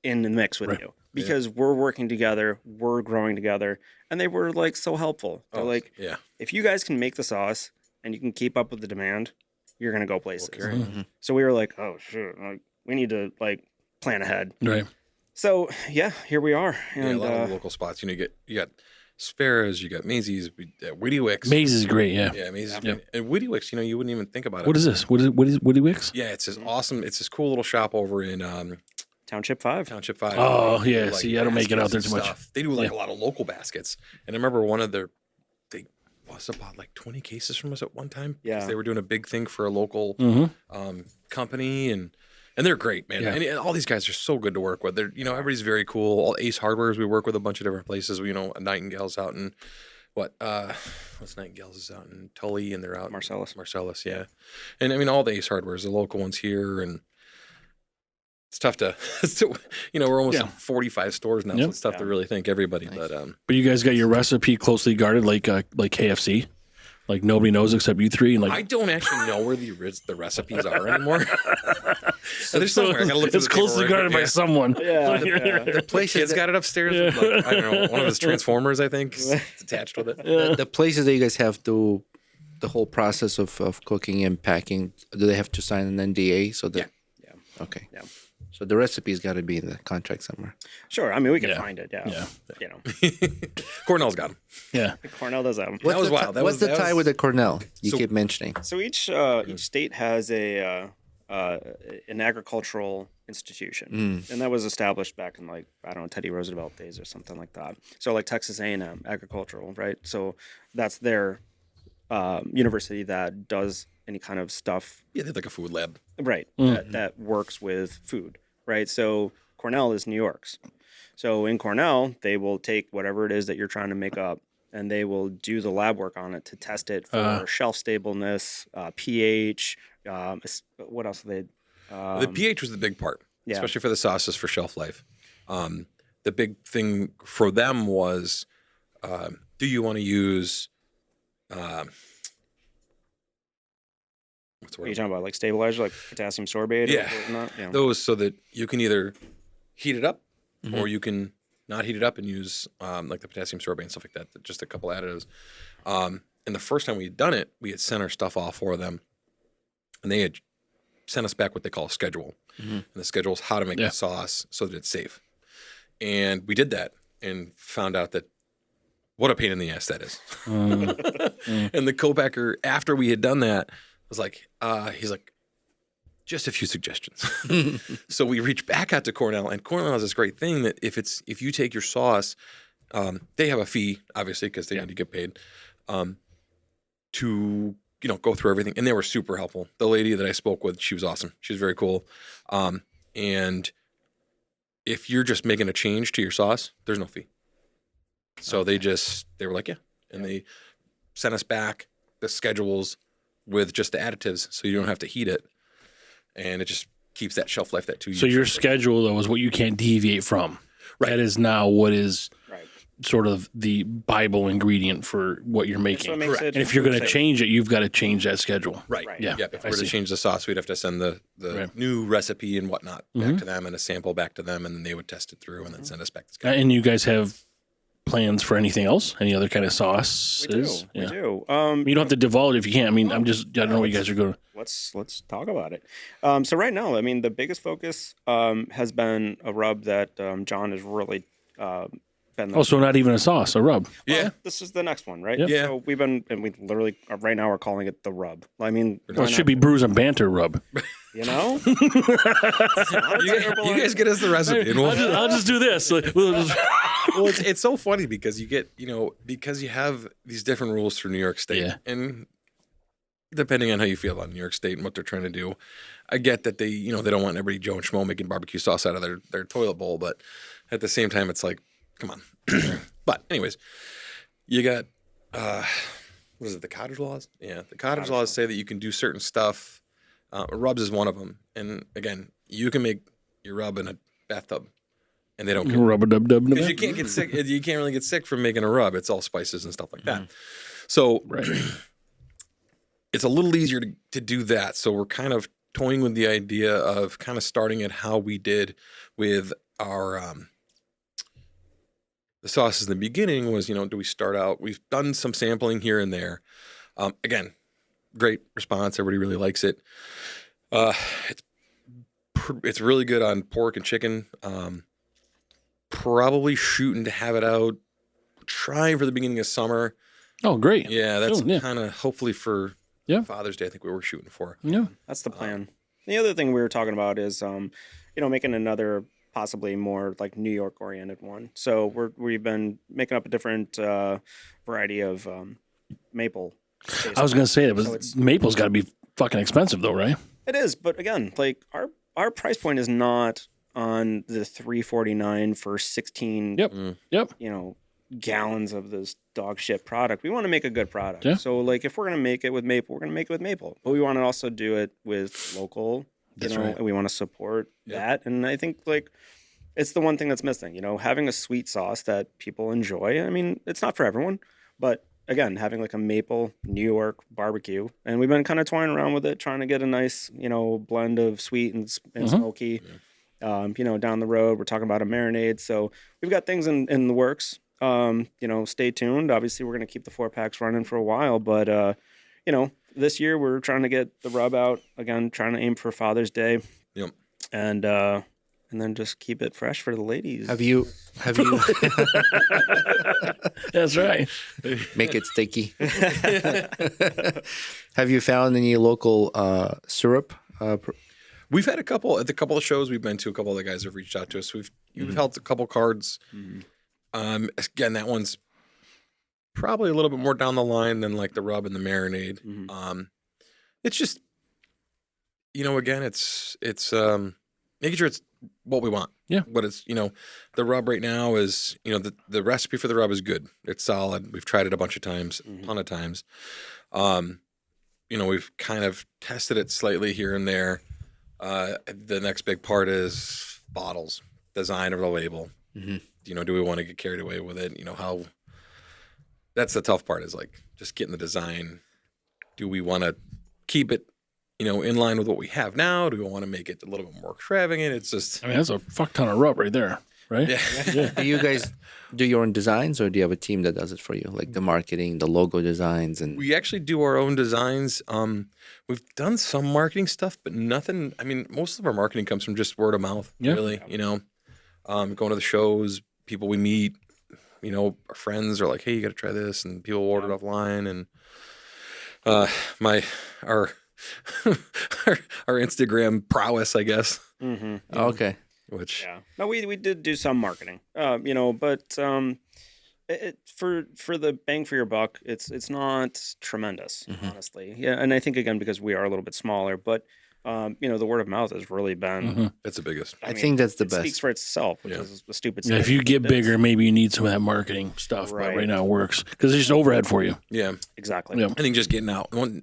in the mix with you because we're working together, we're growing together, and they were like so helpful. They're like, Yeah. if you guys can make the sauce and you can keep up with the demand, you're gonna go places. carry it. So we were like, oh shit, like we need to like plan ahead. Right. So yeah, here we are. Yeah, And a lot of local spots. You got Sparrows, you got Maisie's, Witty Wicks. Maze is great. Yeah. Yeah, Maisie's. And Witty Wicks, you wouldn't even think about it. What is this? What is Woody Wicks? Yeah, it's this awesome. It's this cool little shop over in Township 5. Township 5. Oh, They do, yeah, see, I don't make it out there baskets too and much. stuff. They do like a lot of local baskets. And I remember they must have bought like 20 cases from us at one time. 'Cause Yeah. they were doing a big thing for a local company, and they're great, man. Yeah. And all these guys are so good to work with. They're everybody's very cool. All Ace Hardwares, we work with a bunch of different places. Nightingale's out in what's Nightingale's is out in Tully, and they're out Marcellus, yeah. And I mean all the Ace Hardwares, the local ones here, and it's tough to, we're almost in 45 stores now, so it's tough to really thank everybody. Nice. But you guys got your recipe closely guarded, like KFC. Like nobody knows except you three. And like I don't actually know where the recipes are anymore. They're somewhere. I gotta look through it's the closely paperwork. guarded by someone. Yeah. The places got it upstairs. With like, I don't know, one of his transformers, I think, is attached with it. The places that you guys have to the whole process of cooking and packing, do they have to sign an NDA so that? Yeah. Okay. Yeah. So the recipe's got to be in the contract somewhere. Sure. I mean, we can Yeah. find it. Yeah. Yeah. You know, Cornell's got them. Yeah. Cornell does that. That was wild. What's the tie with the Cornell? You So- keep mentioning. So each state has an agricultural institution, and that was established back in like I don't know Teddy Roosevelt days or something like that. So like Texas A&M agricultural, right? So that's their university that does any kind of stuff, Yeah, they have like a food lab. right? That works with food, right? So Cornell is New York's. So in Cornell, they will take whatever it is that you're trying to make up, and they will do the lab work on it to test it for shelf stableness, pH. What else do they? The pH was the big part, yeah. especially for the sauces for shelf life. The big thing for them was, do you want to use, what's the Are you word? talking about like stabilizer, like potassium sorbate? Yeah. Or whatnot? Yeah. Those so that you can either heat it up or you can not heat it up and use like the potassium sorbate and stuff like that, just a couple additives. And the first time we had done it, we had sent our stuff off for them, and they had sent us back what they call a schedule. And the schedule is how to make the sauce so that it's safe. And we did that and found out that what a pain in the ass that is. And the co-packer, after we had done that, was like, he's like, just a few suggestions. So we reached back out to Cornell, and Cornell has this great thing that if you take your sauce, they have a fee, obviously, because they need to get paid, to go through everything, and they were super helpful. The lady that I spoke with, she was awesome. She was very cool. And if you're just making a change to your sauce, there's no fee. So they were like, yeah, and they sent us back the schedules with just the additives, so you don't have to heat it, and it just keeps that shelf life that 2 years. So your schedule though is what you can't deviate from. Right. That is now what is Right. sort of the Bible ingredient for what you're making. what makes it And if you're going to safe. change it, you've got to change that schedule. Right. Right. Yeah. Yep. If I we were to see. change the sauce, we'd have to send the Right. new recipe and whatnot back to them and a sample back to them, and then they would test it through and then send us back the schedule. And you guys have plans for anything else? Any other kind of sauces? We do. Yeah. We do. You don't have to divulge if you can't. I mean, I don't know what you guys are going to. Let's talk about it. So right now, I mean, the biggest focus has been a rub that John has really been. Oh, so not even a sauce, a rub. Yeah. This is the next one, right? Yep. Yeah. So we literally right now we're calling it the rub. I mean, Well, it should be Brews and Banter rub. you know. You guys get us the recipe. And I'll just do this. well, it's so funny because you get, because you have these different rules through New York State. Yeah. And depending on how you feel about New York State and what they're trying to do, I get that they don't want everybody Joe and Schmo making barbecue sauce out of their toilet bowl. But at the same time, it's like, come on. But anyways, you got, what is it, the cottage laws? Yeah, the cottage laws say that you can do certain stuff. Rubs is one of them. And again, you can make your rub in a bathtub and they don't care. Rub a dub dub. Because you can't get sick. You can't really get sick from making a rub. It's all spices and stuff like that. So it's a little easier to do that. So we're kind of toying with the idea of kind of starting at how we did with our the sauces in the beginning was, do we start out? We've done some sampling here and there. Again, great response. Everybody really likes it. It's really good on pork and chicken. Probably shooting to have it out, trying for the beginning of summer. Oh, great. Yeah, that's Cool, yeah. kind of hopefully for Yeah. Father's Day. I think we were shooting for. Yeah. That's the plan. The other thing we were talking about is, making another possibly more like New York oriented one. So we've been making up a different variety of maple. I was going to say that, So but it's- maple's got to be fucking expensive though, right? It is, but again, like our price point is not on the $3.49 for 16. Yep. Yep. Gallons of this dog shit product. We want to make a good product. Yeah. So like if we're going to make it with maple, we're going to make it with maple. But we want to also do it with local, That's right. and we want to support that. And I think like it's the one thing that's missing, having a sweet sauce that people enjoy. I mean, it's not for everyone, but again, having like a maple New York barbecue, and we've been kind of toying around with it, trying to get a nice, blend of sweet and smoky. Down the road, we're talking about a marinade. So we've got things in the works. Stay tuned. Obviously, we're going to keep the 4-packs running for a while, but this year we're trying to get the rub out again, trying to aim for Father's Day. Yep. And and then just keep it fresh for the ladies. Have you That's right. make it sticky? Have you found any local syrup? We've had a couple at the couple of shows we've been to. A couple of the guys have reached out to us. We've held a couple cards. Again, that one's probably a little bit more down the line than like the rub and the marinade. It's just, again, it's making sure it's what we want. Yeah. But it's, the rub right now is, the recipe for the rub is good. It's solid. We've tried it a bunch of times, a ton of times. We've kind of tested it slightly here and there. The next big part is bottles, design of the label. Do we want to get carried away with it? How that's the tough part is like just getting the design. Do we want to keep it, in line with what we have now? Do we want to make it a little bit more extravagant? It's just, I mean, that's a fuck ton of rub right there, right? yeah. Do you guys do your own designs, or do you have a team that does it for you, like the marketing, the logo designs, and We actually do our own designs. We've done some marketing stuff, but nothing. I mean, most of our marketing comes from just word of mouth, really. Going to the shows, people we meet, our friends are like, "Hey, you got to try this," and people order it offline. And our Instagram prowess, I guess. okay? Which No, we did do some marketing. But for the bang for your buck, it's not tremendous, honestly. Yeah, and I think again because we are a little bit smaller, but the word of mouth has really been. that's the biggest. I think that's the it best. speaks for itself, which is a stupid. Yeah, if you get bigger, maybe you need some of that marketing stuff. But right now it works because it's just overhead for you. Yeah, exactly. Yeah. I think just getting out. One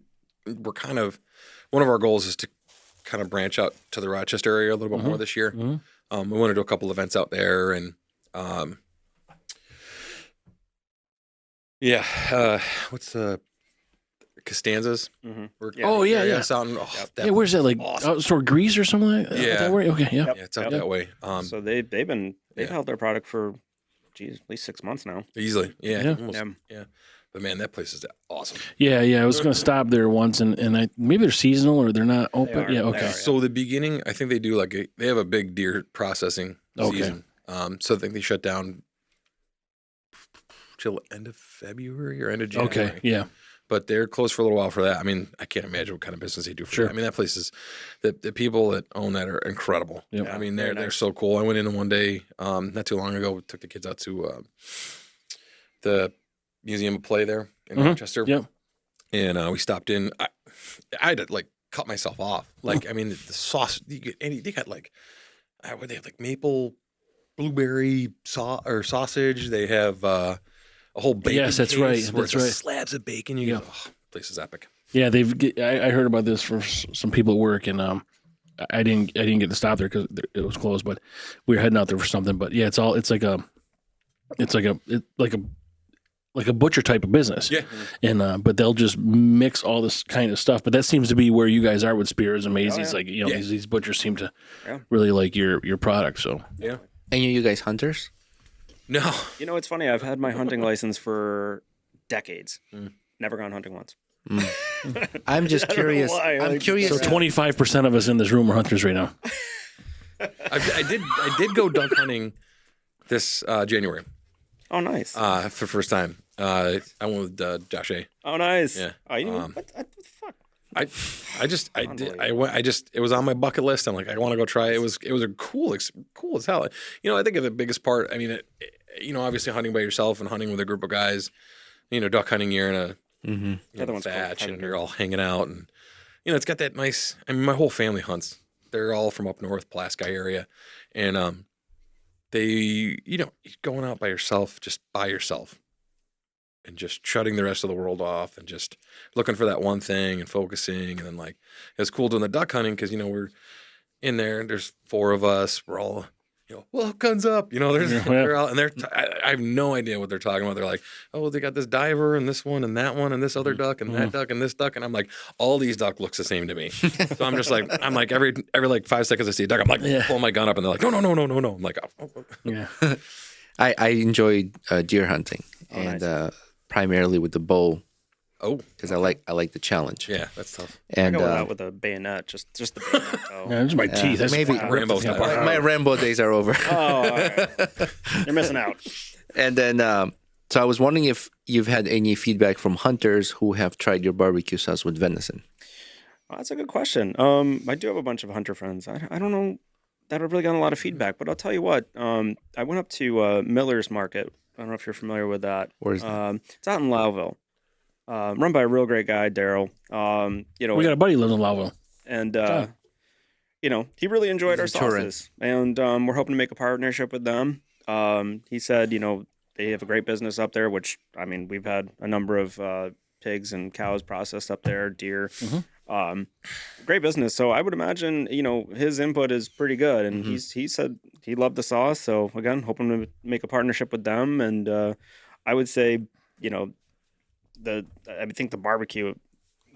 of our goals is to kind of branch out to the Rochester area a little bit more this year. We want to do a couple events out there, and what's the Costanza's? Where's that? Like awesome. outdoor Greece or something like that? Yeah. Is that where- okay. Yeah. Yeah, it's out that way. So they've held their product for, at least 6 months now. Easily, Yeah. almost, yeah. But man, that place is awesome. Yeah. I was going to stop there once, and maybe they're seasonal or they're not open. They are. Yeah. They Okay. are. So the beginning, I think they do they have a big deer processing season. So I think they shut down till end of February or end of January. Okay. Yeah. But they're closed for a little while for that. I mean, I can't imagine what kind of business they do for Sure. that. I mean, that place is the people that own that are incredible. Yep. I mean, very they're nice. so cool. I went in one day, not too long ago. We took the kids out to the Museum of Play there in Rochester. Yep. And we stopped in. I had to cut myself off. I mean, the sauce. They got they have maple blueberry sausage. They have a whole bacon. Yes, that's case right. where That's it's right. slabs of bacon. You go, place is epic. Yeah. I heard about this from some people at work, and I didn't get to stop there because it was closed. But we were heading out there for something. But yeah, it's like a butcher type of business. Yeah. And but they'll just mix all this kind of stuff. But that seems to be where you guys are with Spears and Maisie's. These butchers seem to really like your product. So Yeah. And you guys hunters? No. It's funny. I've had my hunting license for decades. Never gone hunting once. I'm just curious. why, I'm like- curious. so 25% of us in this room are hunters right now. I did go duck hunting this January Oh, nice. for the first time. I went with Josh A. Oh, nice. Yeah. Oh, you what the fuck? It was on my bucket list. I'm like, I want to go try it. It was a cool as hell. I think of the biggest part. I mean, obviously hunting by yourself and hunting with a group of guys. Duck hunting, you're in a other one's called thatch and predator. you're all hanging out, and it's got that nice. I mean, my whole family hunts. They're all from up north, Pulaski area, and they going out by yourself, and just shutting the rest of the world off and just looking for that one thing and focusing. And then it was cool doing the duck hunting because, we're in there and there's 4 of us. We're all, well, guns up, they're out and I have no idea what they're talking about. They're like, oh, they got this diver and this one and that one and this other duck and that duck and this duck. And I'm like, all these duck looks the same to me. So I'm just every 5 seconds I see a duck, I'm like, pull my gun up and they're like, no. I'm like, oh. Yeah. I enjoy deer hunting Nice. primarily with the bow. Oh, because I like the challenge. yeah, that's tough. And I go out with a bayonet, just the bayonet. Though. Yeah, it's my teeth. That's maybe fucking Rambo ripped the style. apart. my Rambo days are over. Oh, all right. You're missing out. And then, so I was wondering if you've had any feedback from hunters who have tried your barbecue sauce with venison. Oh, that's a good question. I do have a bunch of hunter friends. I don't know that I've really gotten a lot of feedback, but I'll tell you what. I went up to Miller's Market. I don't know if you're familiar with that. Where is that? It's out in Lowville. Run by a real great guy, Daryl. We got a buddy who lives in Lowville. And he really enjoyed our He's a Turin. sauces, and we're hoping to make a partnership with them. He said, they have a great business up there, which I mean, we've had a number of pigs and cows processed up there, deer. Great business. So I would imagine, his input is pretty good, and he said he loved the sauce. So again, hoping to make a partnership with them, and I would say, I think the barbecue,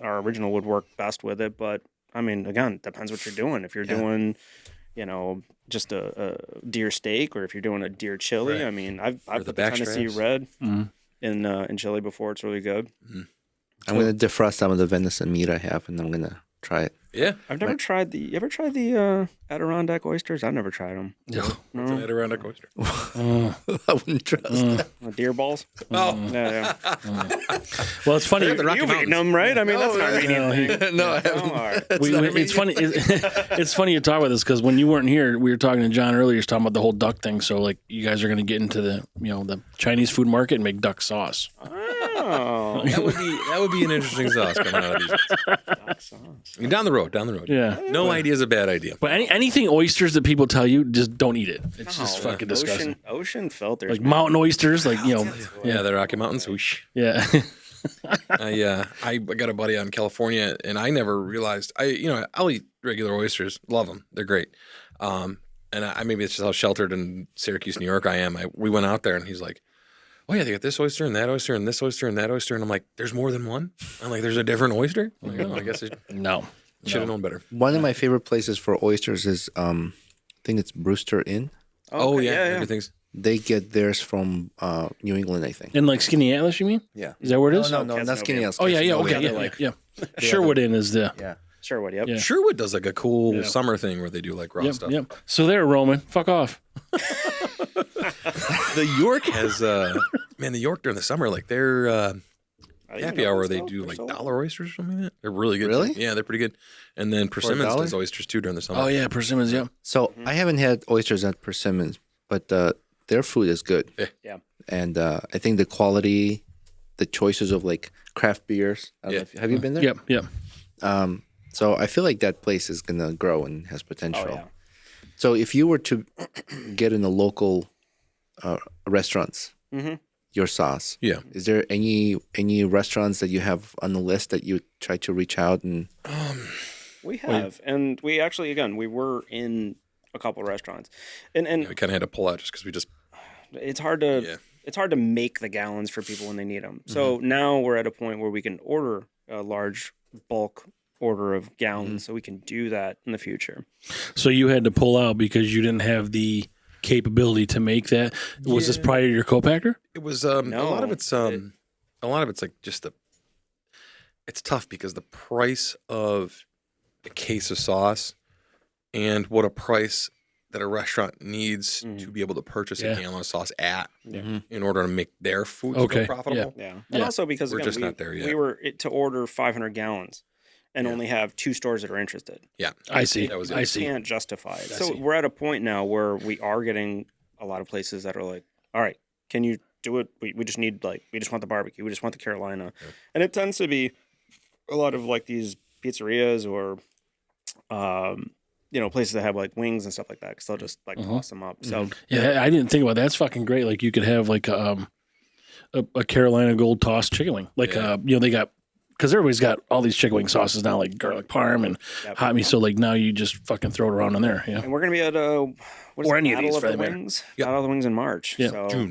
our original, would work best with it, but I mean, again, depends what you're doing. If you're doing, just a deer steak, or if you're doing a deer chili. Right. I mean, I've the put the Tennessee backstraps. red in chili before. It's really good. I'm going to defrost some of the venison meat I have, and I'm going to try it. Yeah. I've never tried the. You ever tried the Adirondack oysters? I've never tried them. It's an Adirondack oyster. I wouldn't trust that. Deer balls. Oh, Yeah. Well, it's funny. the Rocky You've eaten Mountains. them, right? I mean, that's not really. No, I haven't. All right. It's funny. It's funny you talk about this because when you weren't here, we were talking to John earlier. He was talking about the whole duck thing. So like, you guys are going to get into the Chinese food market and make duck sauce. Oh, that would be an interesting sauce coming out of these. duck sauce. Down the road. Yeah. No idea is a bad idea. But anything oysters that people tell you, just don't eat it. It's just fucking disgusting. Ocean filters. Like man. mountain oysters, Yeah, the Rocky Mountains. Whoosh. yeah. I got a buddy out in California, and I never realized. I'll eat regular oysters. Love them. They're great. And maybe it's just how sheltered in Syracuse, New York I am. We went out there, and he's like, "Oh yeah, they got this oyster and that oyster and this oyster and that oyster," and I'm like, "There's more than one." I'm like, "There's a different oyster." I'm like, "Oh, I guess I No. should have known better." One of my favorite places for oysters is, I think it's Brewster Inn. Oh Okay, yeah, yeah. everything's. They get theirs from New England, I think. And like Skinny Atlas, you mean? Yeah. Is that where it is? No, not Casanova. Skinny Else. Oh yeah, Casanova. okay, yeah. Sherwood Inn is the. Yeah. Sherwood. Yep. Yeah. Sherwood does like a cool summer thing where they do like raw Yep, stuff. yep. So there, Roman. Fuck off. The York has the York during the summer, like their I didn't happy know hour, those they still- do they're like still- dollar oysters or something like that. They're really good. Really? too. Yeah, they're pretty good. And then Persimmons $1? does oysters too during the summer. Oh yeah, Persimmons. Yeah. So I haven't had oysters at Persimmons, but their food is good. Yeah. And I think the quality, the choices of like craft beers. I don't know have you been there? Yep. Yep. So I feel like that place is gonna grow and has potential. Oh, yeah. So if you were to get in the local restaurants, your sauce, Yeah. is there any restaurants that you have on the list that you try to reach out and? We have, and we actually, again, we were in a couple of restaurants, and We kind of had to pull out just because we just it's hard to make the gallons for people when they need them. So now we're at a point where we can order a large bulk order of gallons, so we can do that in the future. So you had to pull out because you didn't have the capability to make that. Was this prior to your co-packer? it was a lot of No, it's like just it's tough because the price of a case of sauce and what a price that a restaurant needs to be able to purchase a gallon of sauce at in order to make their food Okay, profitable. Yeah, and also because We're again, just not there yet. we were to order 500 gallons and only have 2 stores that are interested. Yeah. I see. That was it. I You see. can't justify it. So see. we're at a point now where we are getting a lot of places that are like, all right, can you do it? We just need we just want the barbecue. We just want the Carolina. And it tends to be a lot of like these pizzerias or, places that have like wings and stuff like that. Cause they'll just toss them up. So Yeah, I didn't think about that. That's fucking great. Like you could have like a Carolina Gold tossed chicken wing. Like they got because everybody's got all these chicken wing sauces now, like garlic parm and hot meat. So like now you just fucking throw it around in there. Yeah. and we're going to be at Or any of these, Battle for of that the matter. Wings. Yep. Battle of the Wings in March. Yeah. So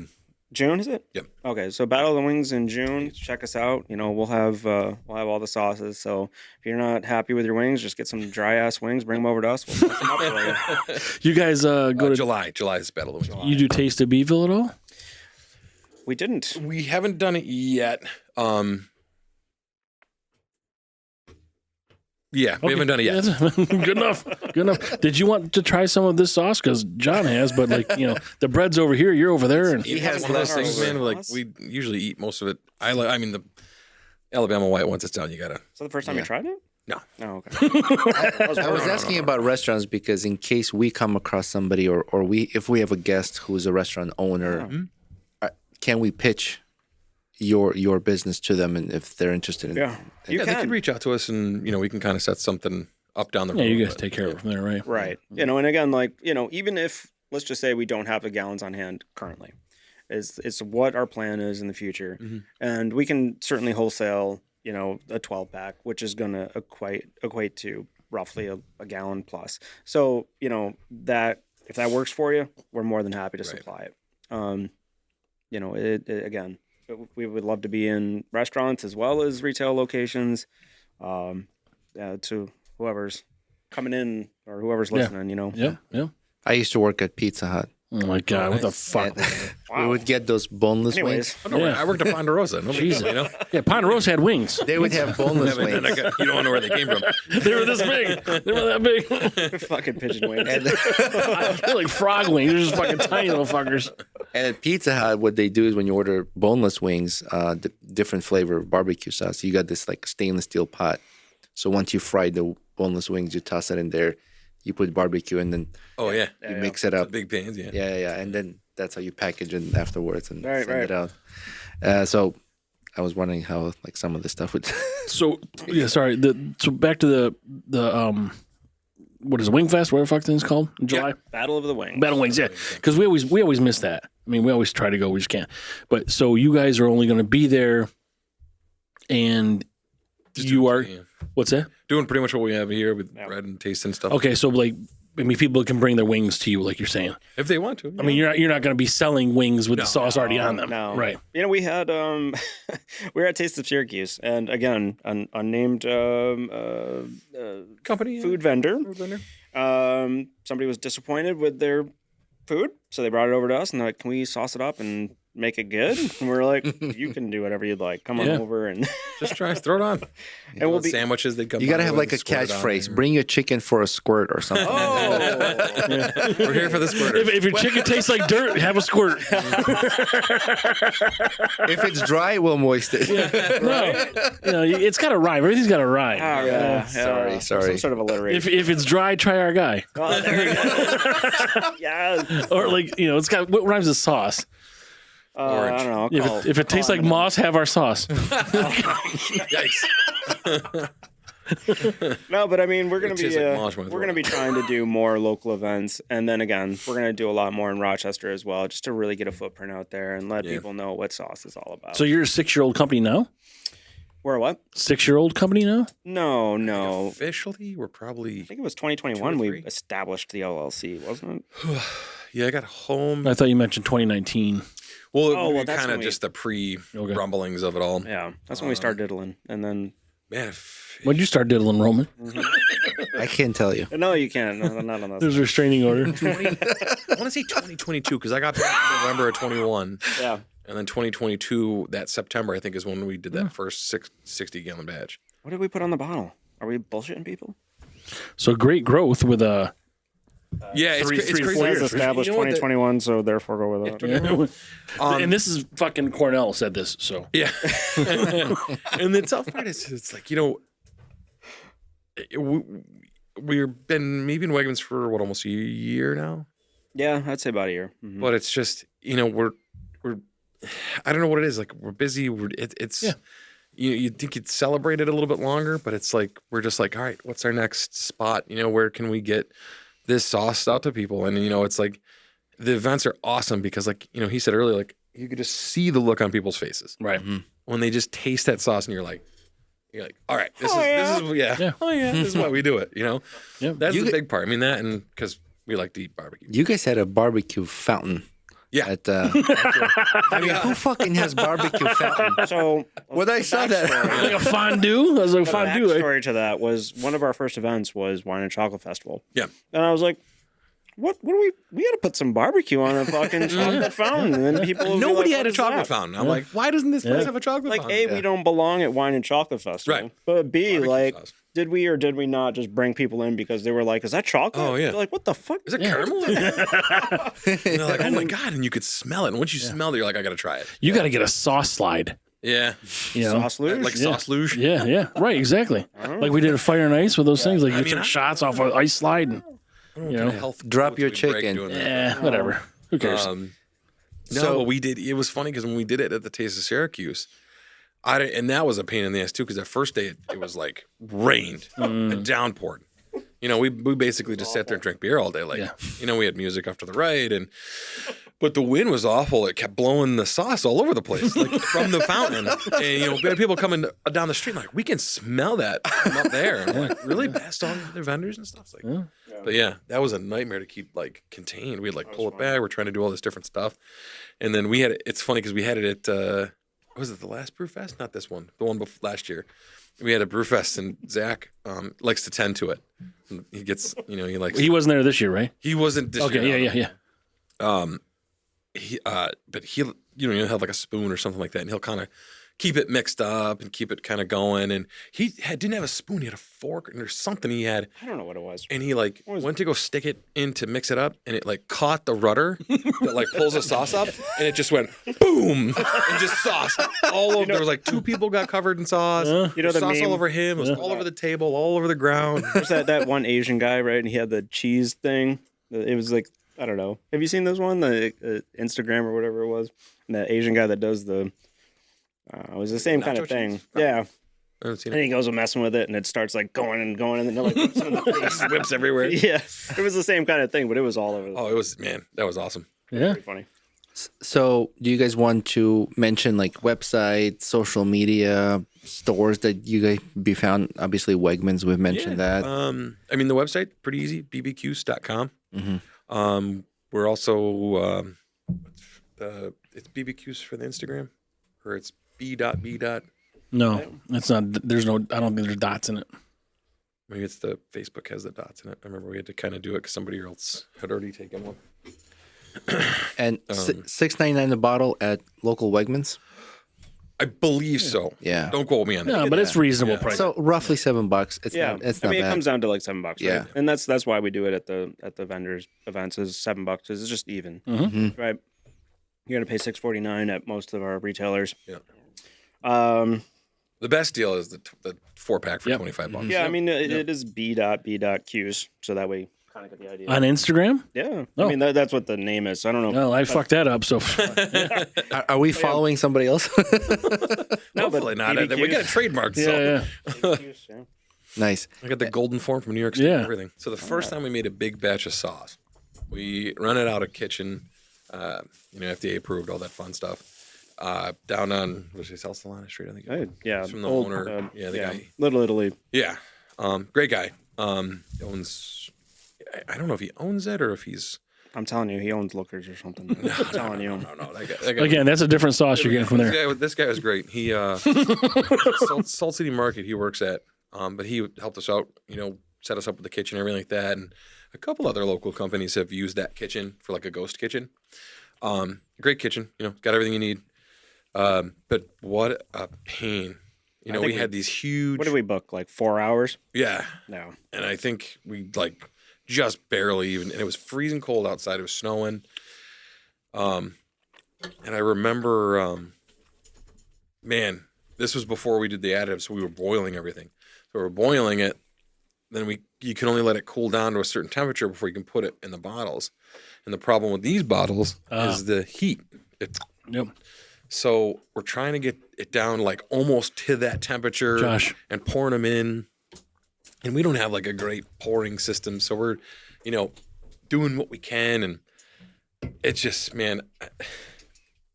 June. Is it? Yep. Okay, so Battle of the Wings in June. Check us out. We'll have all the sauces. So if you're not happy with your wings, just get some dry ass wings. Bring them over to us. We'll mess them up for you. You guys go to July is Battle of the Wings. you do Taste of Beeville at all? We didn't. We haven't done it yet. Yeah, we haven't done it yet. Good enough. Good enough. Did you want to try some of this sauce? Because John has, but the bread's over here, you're over there, and He has one of those things, man. Like we usually eat most of it. I mean, the Alabama white, once it's done, you gotta. So the first time you tried it? No. Oh, okay. I was asking about restaurants because in case we come across somebody or if we have a guest who's a restaurant owner, can we pitch your business to them, and if they're interested in you they can reach out to us, and we can kind of set something up down the road. yeah, you guys take care of it from there, right? Right. And again, even if, let's just say we don't have the gallons on hand currently, it's what our plan is in the future. And we can certainly wholesale, a 12 pack, which is going to equate to roughly a gallon plus. So, that if that works for you, we're more than happy to supply it. Again, we would love to be in restaurants as well as retail locations. To whoever's coming in or whoever's listening, Yeah. I used to work at Pizza Hut. Oh my God, what the fuck? We would get those boneless wings. I worked at Ponderosa. Jesus. Yeah, Ponderosa had wings. They would have boneless wings. You don't know where they came from. They were this big. They were that big. Fucking pigeon wings. They're like frog wings. They're just fucking tiny little fuckers. And at Pizza Hut, what they do is when you order boneless wings, different flavor of barbecue sauce, you got this like stainless steel pot. So once you fry the boneless wings, you toss it in there, you put barbecue, and then you mix it up. Big pans, Yeah, and then that's how you package it afterwards and send right. it out. So I was wondering how like some of this stuff would. So sorry. So back to the what is it, Wing Fest? What the fuck thing's called in July? Battle of the Wings. Battle Wings, yeah. Because we always miss that. I mean, we always try to go, we just can't. But so you guys are only going to be there, and what's that? Doing pretty much what we have here with bread and taste and stuff. Okay, so people can bring their wings to you, like you're saying. If they want to. I mean, you're not going to be selling wings with the sauce already on them. No. Right. We had we were at Taste of Syracuse, and again, an unnamed company food vendor. Somebody was disappointed with their food, so they brought it over to us and they're like, "Can we sauce it up and make it good?" And we're like, "You can do whatever you'd like. Come on over and just try, throw it on." And we'll be sandwiches. They come. You gotta have like a catchphrase: "Bring your chicken for a squirt" or something. We're here for the squirter. If your chicken tastes like dirt, have a squirt. If it's dry, we'll moist it. No, it's got to rhyme. Everything's got to rhyme. Sorry. Some sort of alliteration. If it's dry, try our guy. Oh, there we go. Yes. Or it's got what rhymes with sauce. Orange. I don't know. If it tastes like moss, have our sauce. Yikes. No, but I mean, we're gonna be trying to do more local events, and then again, we're gonna do a lot more in Rochester as well, just to really get a footprint out there and let people know what sauce is all about. So you're a 6-year-old company now? We're what? 6-year-old company now? No. Officially, we're probably. I think it was 2021 we established the LLC, wasn't it? Yeah, I got home. I thought you mentioned 2019. Well, that's kind of just the pre-rumblings of it all. Yeah, that's when we started diddling, and then. Man, When'd you start diddling, Roman? I can't tell you. No, you can't. No, not on those. There's a restraining order. I want to say 2022 because I got back in November of 21. Yeah. And then 2022, that September, I think, is when we did that first 60-gallon batch. What did we put on the bottle? Are we bullshitting people? So great growth with a. It's crazy. It says established 2021, so therefore go with it. And this is fucking Cornell said this, so. Yeah. And the tough part is, it's like, we've been maybe in wagons for almost a year now. Yeah, I'd say about a year. Mm-hmm. But it's just, we're I don't know what it is. Like, we're busy. You think you'd celebrate it a little bit longer, but it's like, we're just like, all right, what's our next spot? Where can we get this sauce out to people? And, it's like, the events are awesome because, like, he said earlier, like, you could just see the look on people's faces. Right. When they just taste that sauce and you're like, all right, this is this is why we do it. Yeah. That's the big part. I mean, that, and because we like to eat barbecue. You guys had a barbecue fountain. Yeah. Who fucking has barbecue fountain? So when I saw that, Like a fondue? I was like, the fondue. backstory to that was one of our first events was Wine and Chocolate Festival. Yeah. And I was like, what do we had to put some barbecue on a fucking chocolate fountain. And then people would be Nobody like, had what a is chocolate that? fountain. I'm like, why doesn't this place have a chocolate Like, fountain? A, we don't belong at Wine and Chocolate Festival. Right. But B, Barbecue like, sauce. did we or did we not just bring people in because they were like, "Is that chocolate?" Oh, yeah. They're like, "What the fuck?" Is it caramel? And they're like, oh my God. And you could smell it. And once you smell it, you're like, I got to try it. You got to get a sauce slide. Yeah. You know? Sauce luge? Like sauce luge. Yeah. Right. Exactly. Like we did a fire and ice with those things. Like you took shots off an ice slide. And, you know, Drop your chicken. whatever. Who cares? No, but we did. It was funny because when we did it at the Taste of Syracuse, and that was a pain in the ass too. Because that first day it was like rained and downpoured. You know, we basically just sat there and drank beer all day. Like, you know, we had music off to the right, but the wind was awful. It kept blowing the sauce all over the place, like from the fountain. And you know, we had people coming down the street like, we can smell that from up there. And I'm like, really? Past all the other vendors and stuff. It's like, but yeah, that was a nightmare to keep like contained. We'd like pull it back. We're trying to do all this different stuff, and then we had it. It's funny because we had it at was it the last Brew Fest? Not this one. The one before last year. We had a brew fest, and Zach likes to tend to it. He gets, you know, he likes. He wasn't there this year, right? He wasn't this year. Okay, yeah. But he'll, you know, he'll have like a spoon or something like that, and he'll kind of keep it mixed up and keep it kind of going. And he didn't have a spoon; he had a fork or something. He had. I don't know what it was. And he like went to go stick it in to mix it up, and it like caught the rudder that like pulls the sauce up, and it just went boom, and just sauce all over. There was like 2 people got covered in sauce. You know the sauce meme? all over him. It was all over the table, all over the ground. There's that one Asian guy, right? And he had the cheese thing. It was like, I don't know. Have you seen this one? The Instagram or whatever it was. And that Asian guy that does the. It was the same kind of thing. Cheese? Yeah. I haven't seen And it. he goes messing with it, and it starts like going and going, and then it like whips him in the face. Whips everywhere. Yeah, it was the same kind of thing, but it was all over. Oh, it was, man, that was awesome. Yeah. Pretty funny. So, do you guys want to mention like websites, social media, stores that you guys be found? Obviously, Wegmans, we've mentioned that. I mean, the website, pretty easy, bbquse.com. Mm-hmm. We're also, it's BBQuse for the Instagram, or it's b.b. No, it's not. There's no. I don't think there's dots in it. Maybe it's the Facebook has the dots in it. I remember we had to kind of do it because somebody else had already taken one. And $6.99 a bottle at local Wegmans. I believe so. Yeah. Don't quote me on that. No, but it's reasonable price. So roughly $7. It's Yeah, not. It's I not mean, bad. it comes down to like $7, right? Yeah. And that's why we do it at the vendors events is $7. It's just even, right? You're gonna pay $6.49 at most of our retailers. Yeah. The best deal is the 4-pack for $25. Yeah, I mean, it is B.Quse, so that way you kind of get the idea. On Instagram? Yeah, Oh. I mean that's what the name is. So I don't know. Well, I fucked that up. So Are we following somebody else? No, Hopefully not. BBQuse. We got a trademark. So. yeah. BBQuse, yeah. Nice. I got the golden form from New York State Yeah. and everything. So the first time we made a big batch of sauce, we run it out of kitchen, FDA approved, all that fun stuff. Down on, was it South Salina Street, I think? Hey, yeah, It's from the old, owner. The guy. Little Italy. Yeah. Great guy. Owns, I don't know if he owns it or if he's. I'm telling you, he owns Lookers or something. I'm telling you. No. That guy Again, that's a different sauce you're getting from there. This guy was great. He Salt City Market he works at, but he helped us out. Set us up with the kitchen, everything like that, and a couple other local companies have used that kitchen for like a ghost kitchen. Great kitchen, got everything you need. But what a pain. We had these huge. What did we book? Like 4 hours? Yeah. No. And I think we like just barely even, and it was freezing cold outside. It was snowing. And I remember, man, this was before we did the additives, so we were boiling everything. So we were boiling it. Then you can only let it cool down to a certain temperature before you can put it in the bottles. And the problem with these bottles is the heat. Yep. So we're trying to get it down like almost to that temperature and pouring them in. And we don't have like a great pouring system. So we're, doing what we can. And it's just, man,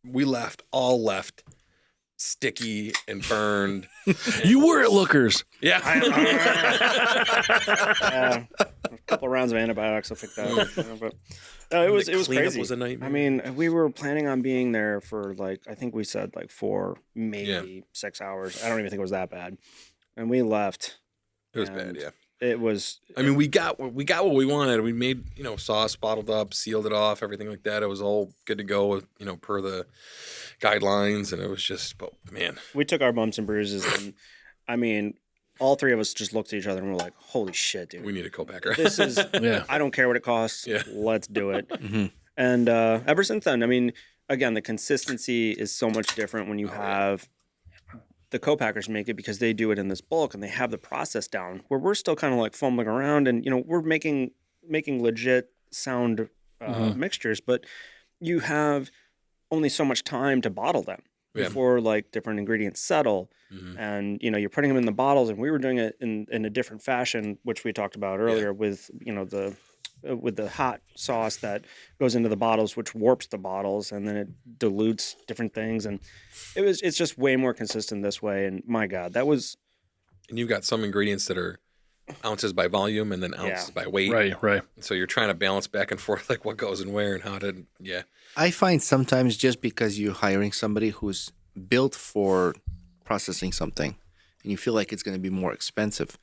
we all left sticky and burned. You were at Lookers. Yeah. A couple of rounds of antibiotics will fix that. But no, it was cleanup crazy. was a nightmare. I mean, we were planning on being there for I think we said 4, maybe 6 hours. I don't even think it was that bad. And we left. It was bad, yeah. It was. I mean, we got what we wanted. We made, sauce, bottled up, sealed it off, everything like that. It was all good to go, per the guidelines. And it was just, man. We took our bumps and bruises. And I mean, all three of us just looked at each other and we're like, holy shit, dude. We need a co-packer. This is, Yeah. I don't care what it costs. Yeah. Let's do it. Mhm. And ever since then, I mean, again, the consistency is so much different when you have the co-packers make it because they do it in this bulk and they have the process down where we're still kind of like fumbling around and, we're making legit sound mixtures, but you have only so much time to bottle them before like different ingredients settle. And, you're putting them in the bottles and we were doing it in a different fashion, which we talked about earlier with, with the hot sauce that goes into the bottles, which warps the bottles and then it dilutes different things. And it's just way more consistent this way. And my God, that was. And you've got some ingredients that are ounces by volume and then ounces by weight. Right. So you're trying to balance back and forth, like what goes and where and how to, I find sometimes just because you're hiring somebody who's built for processing something and you feel like it's going to be more expensive,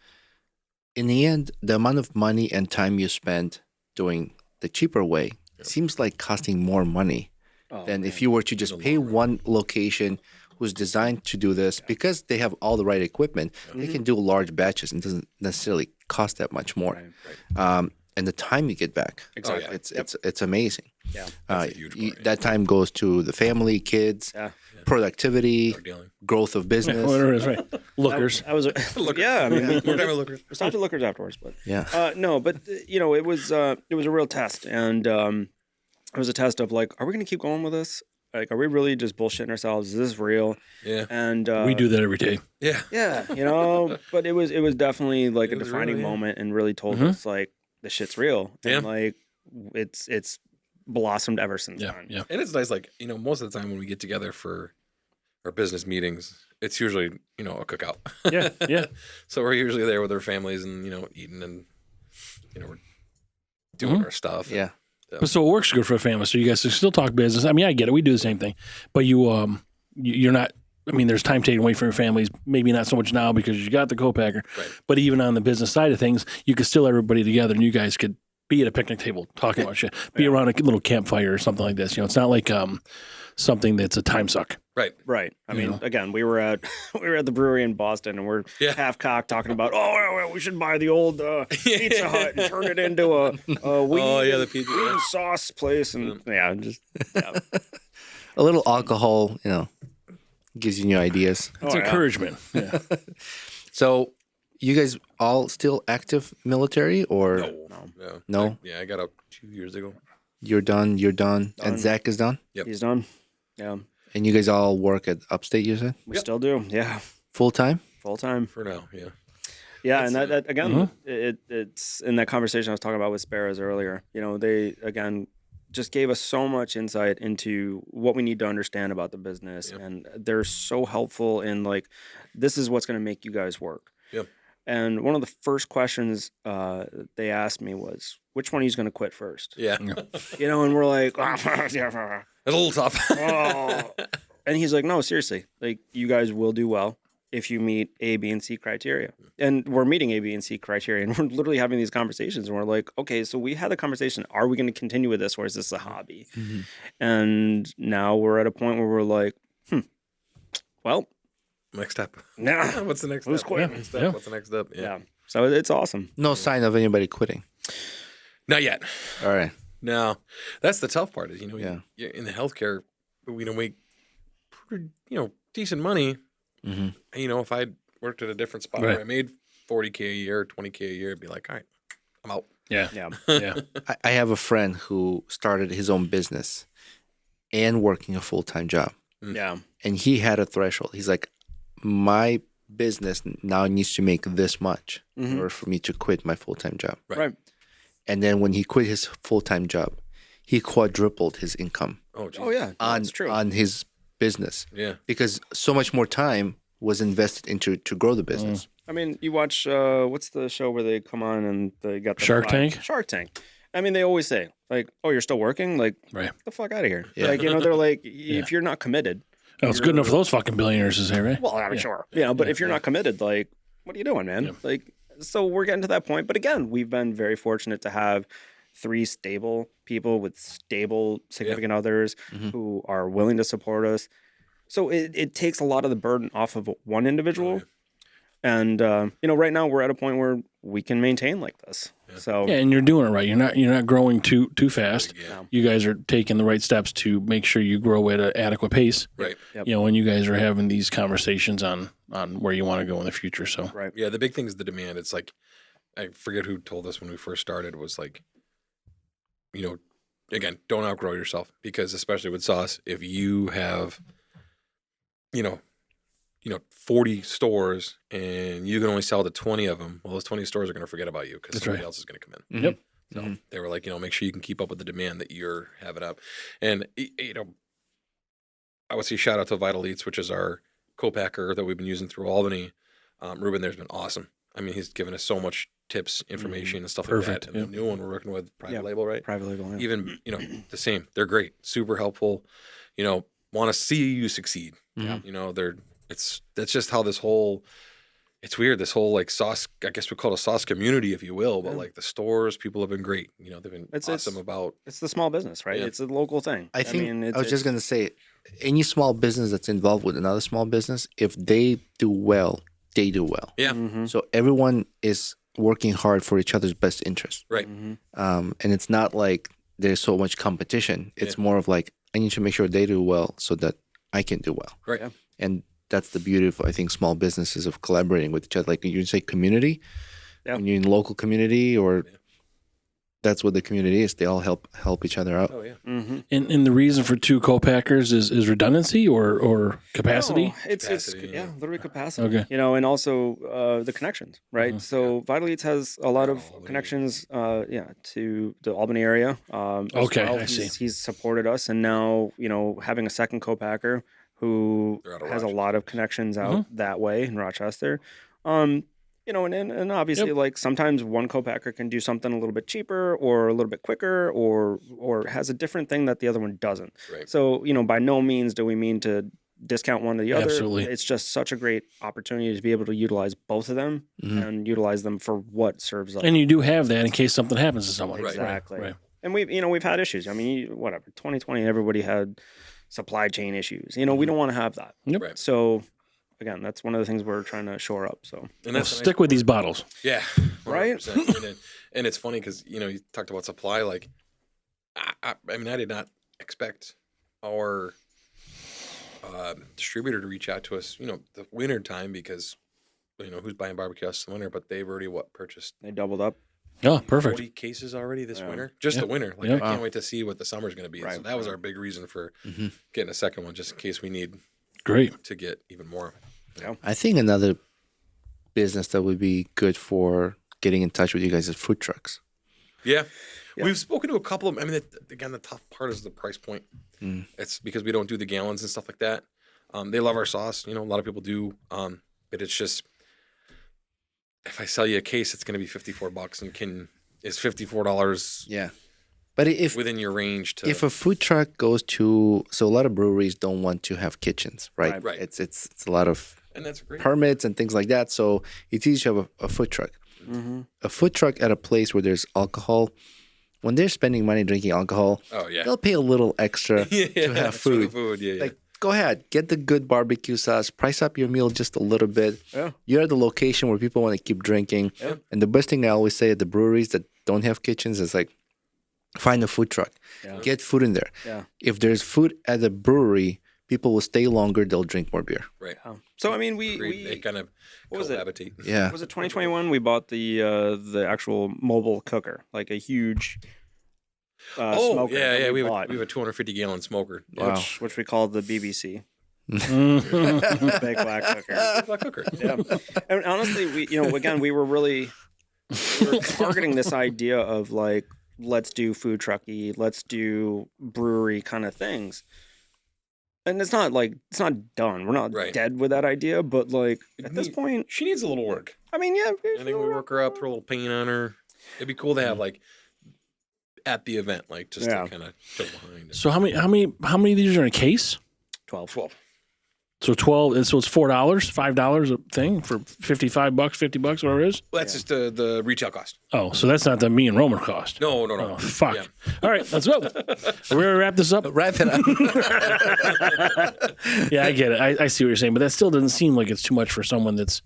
in the end, the amount of money and time you spend doing the cheaper way seems like costing more money than if you were to just pay one location who's designed to do this because they have all the right equipment. They can do large batches and it doesn't necessarily cost that much more. And the time you get back, Exactly. it's amazing. Yeah. That's a huge part, That time goes to the family, kids, productivity, dealing. growth of business. Whatever it is, right. Lookers. I was, yeah, I mean, We're talking about lookers. we stopped at Lookers afterwards, but Yeah. no, but it was a real test, and it was a test of like, are we going to keep going with this? Like, are we really just bullshitting ourselves? Is this real? Yeah. And We do that every day. Yeah. yeah, but it was definitely like a was defining real, yeah. moment, and really told us like the shit's real, Yeah. and like it's blossomed ever since Yeah. then. Yeah. And it's nice, like, most of the time when we get together for our business meetings, it's usually, a cookout. Yeah. Yeah. So we're usually there with our families and, eating and, we're doing our stuff. Yeah. But so it works good for a family. So you guys still talk business. I mean, I get it. We do the same thing, but you're not. I mean, there's time taken away from your families. Maybe not so much now because you got the co-packer. Right. But even on the business side of things, you could still everybody together, and you guys could be at a picnic table talking about shit. Be around a little campfire or something like this. It's not like something that's a time suck. Right. Right. I mean, again, we were at the brewery in Boston, and we're half cocked talking about, we should buy the old Pizza Hut and turn it into a the pizza. weed sauce place, and A little alcohol, gives you new ideas. It's encouragement. Yeah. So, you guys all still active military or No. I got up 2 years ago. you're done, and Zach is done? Yep. he's done. Yeah, And you guys all work at Upstate, you said? we still do. Yeah, Full time? full time. For now, yeah. Yeah, and that again, it's in that conversation I was talking about with Sparrows earlier. They again just gave us so much insight into what we need to understand about the business, and they're so helpful in like, this is what's going to make you guys work. Yep. And one of the first questions they asked me was, which one of you is going to quit first? Yeah. And we're like, It's a little tough. oh. And he's like, no, seriously, like you guys will do well if you meet A, B, and C criteria. And we're meeting A, B, and C criteria. And we're literally having these conversations. And we're like, okay, so we had the conversation. Are we going to continue with this or is this a hobby? Mm-hmm. And now we're at a point where we're like, well, Next step. nah. What's the next Who's step? quitting? Next step? Yeah. What's the next step? Yeah. So it's awesome. No sign of anybody quitting. Not yet. All right. No. That's the tough part is, Yeah. you're in the healthcare, we make pretty, decent money. Mm-hmm. If I worked at a different spot Right. where I made $40K a year, $20K a year, I'd be like, all right, I'm out. Yeah. Yeah. Yeah. I have a friend who started his own business and working a full-time job. Yeah. And he had a threshold. He's like, my business now needs to make this much in order for me to quit my full-time job. Right. And then when he quit his full-time job, he quadrupled his income Oh, geez. Oh, yeah. That's true. on his business Yeah. because so much more time was invested into to grow the business. I mean, you watch, what's the show where they come on and they got the Shark flag? Tank? Shark Tank. I mean, they always say, like, oh, you're still working? Like, Right. get the fuck out of here. Yeah. Like, they're like, if you're not committed. Well, it's good enough for those fucking billionaires to say, right? Well, I'm sure. But if you're not committed, like, what are you doing, man? Yeah. Like, so we're getting to that point. But again, we've been very fortunate to have 3 stable people with stable significant others who are willing to support us. So it takes a lot of the burden off of one individual. And right now we're at a point where we can maintain like this. So Yeah, and you're doing it right. You're not growing too fast. Yeah. You guys are taking the right steps to make sure you grow at an adequate pace. Right. Yep. And you guys are having these conversations on where you want to go in the future. So right. Yeah, the big thing is the demand. It's like, I forget who told us when we first started, was like, again, don't outgrow yourself, because especially with sauce, if you have, 40 stores and you can only sell to 20 of them, well, those 20 stores are going to forget about you because That's somebody right. else is going to come in. Yep. So they were like, make sure you can keep up with the demand that you're having up. And, I would say shout out to Vital Eats, which is our co-packer that we've been using through Albany. Ruben there's been awesome. I mean, he's given us so much tips, information, and stuff Perfect, like that. And the new one we're working with, private label, right? Private label. Yeah. Even, the same. They're great, super helpful, want to see you succeed. That's just how this whole, it's weird, this whole like sauce, I guess we call it a sauce community, if you will, but like the stores, people have been great. They've been awesome about. It's the small business, right? Yeah. It's a local thing. I think mean, I was just gonna say, any small business that's involved with another small business, if they do well, they do well. Yeah. So everyone is working hard for each other's best interest. Right. And it's not like there's so much competition. It's more of like, I need to make sure they do well so that I can do well. Right. Yeah. And that's the beauty of, I think, small businesses, of collaborating with each other. Like you say community, when you're in local community, or that's what the community is. They all help each other out. Oh, yeah. and the reason for 2 co-packers is redundancy or capacity? No, it's Capacity, yeah, literally capacity. Okay. And also the connections, right? So Vital Eats has a lot of connections, to the Albany area. As Okay, well. I see. He's supported us, and now having a second co-packer who They're out of has a Rochester. lot of connections out that way in Rochester. And obviously, like sometimes one co-packer can do something a little bit cheaper or a little bit quicker, or has a different thing that the other one doesn't. Right. So by no means do we mean to discount one or the other. Absolutely. It's just such a great opportunity to be able to utilize both of them and utilize them for what serves us. And you do have that in case something happens to someone. Right. Exactly. Right. And we've had issues. I mean, whatever. 2020, everybody had supply chain issues. We don't want to have that. Yep. Right. So again, that's one of the things we're trying to shore up. So And Well, that's the nice stick with these bottles. Yeah, Right? 100%. And it's funny because you talked about supply. Like, I mean, I did not expect our distributor to reach out to us. The winter time, because who's buying barbecue sauce in the winter, but they've already purchased they doubled up. Oh, perfect. 40 cases already this Yeah. winter, just Yeah. the winter. Like, Yeah. I can't wait to see what the summer's going to be. So Right. that was our big reason for getting a second one, just in case we need Great. to get even more. I think another business that would be good for getting in touch with you guys is food trucks. Yeah. We've spoken to a couple of them. I mean, again, the tough part is the price point. It's because we don't do the gallons and stuff like that. They love our sauce. A lot of people do. But it's just, if I sell you a case, it's going to be $54, and is $54 Yeah. But if within your range to. if a food truck goes to, so a lot of breweries don't want to have kitchens, right? Right. It's a lot of and that's great. permits and things like that. So it's easy to have a food truck. A food truck at a place where there's alcohol, when they're spending money drinking alcohol, Oh, yeah. they'll pay a little extra Yeah, to have for the food. food. Yeah, yeah. Like, go ahead, get the good barbecue sauce, price up your meal just a little bit. Yeah. You're at the location where people want to keep drinking. Yeah. And the best thing I always say at the breweries that don't have kitchens is like, find a food truck, Yeah. get food in there. Yeah. If there's food at the brewery, people will stay longer, they'll drink more beer. Right. So I mean, They we kind of what was it? cohabitate. Yeah. was it 2021? We bought the actual mobile cooker, like a huge smoker. yeah, that yeah. We bought, have a 250-gallon smoker. Wow. which we call the BBC. Mhm. Big black cooker. Black cooker. Yeah. And honestly, we were targeting this idea of like, let's do food trucky, let's do brewery kind of things. And it's not done. We're not Right. dead with that idea, but like at this point, She needs a little work. I mean, yeah. I think we work her up, throw a little paint on her. It'd be cool to have like at the event, like just Yeah. to kind of show behind. So how many of these are in a case? 12. So 12, and so it's $4, $5 a thing for $55, $50, whatever it is. Well, that's just the retail cost. Oh, so that's not the me and Roman cost. No. Oh, fuck. Yeah. All right, let's go. We're gonna wrap this up. Wrap it up. Yeah, I get it. I see what you're saying, but that still doesn't seem like it's too much for someone that's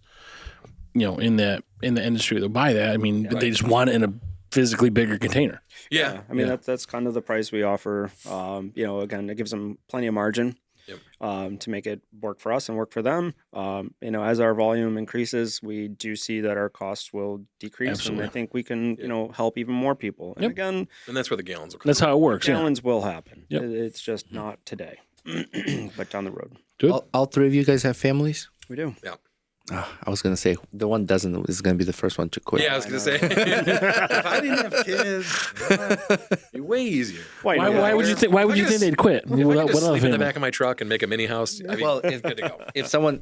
in the industry that buy that. I mean, they just want it in a physically bigger container. Yeah. I mean, that's kind of the price we offer. Again, it gives them plenty of margin. To make it work for us and work for them. As our volume increases, we do see that our costs will decrease. Absolutely. And I think we can, help even more people. And again, And that's where the gallons will come. That's how it works. gallons will happen. Yep. It's just not today, but down the road. Good. All three of you guys have families? We do. Yeah. I was gonna say the one doesn't is gonna be the first one to quit. Yeah, I was going to say. If I didn't have kids, it'd be way easier. Why would you think? Why would you think they'd quit? If I could just sleep in the family? back of my truck and make a mini house, I mean, Well, it's good to go. If someone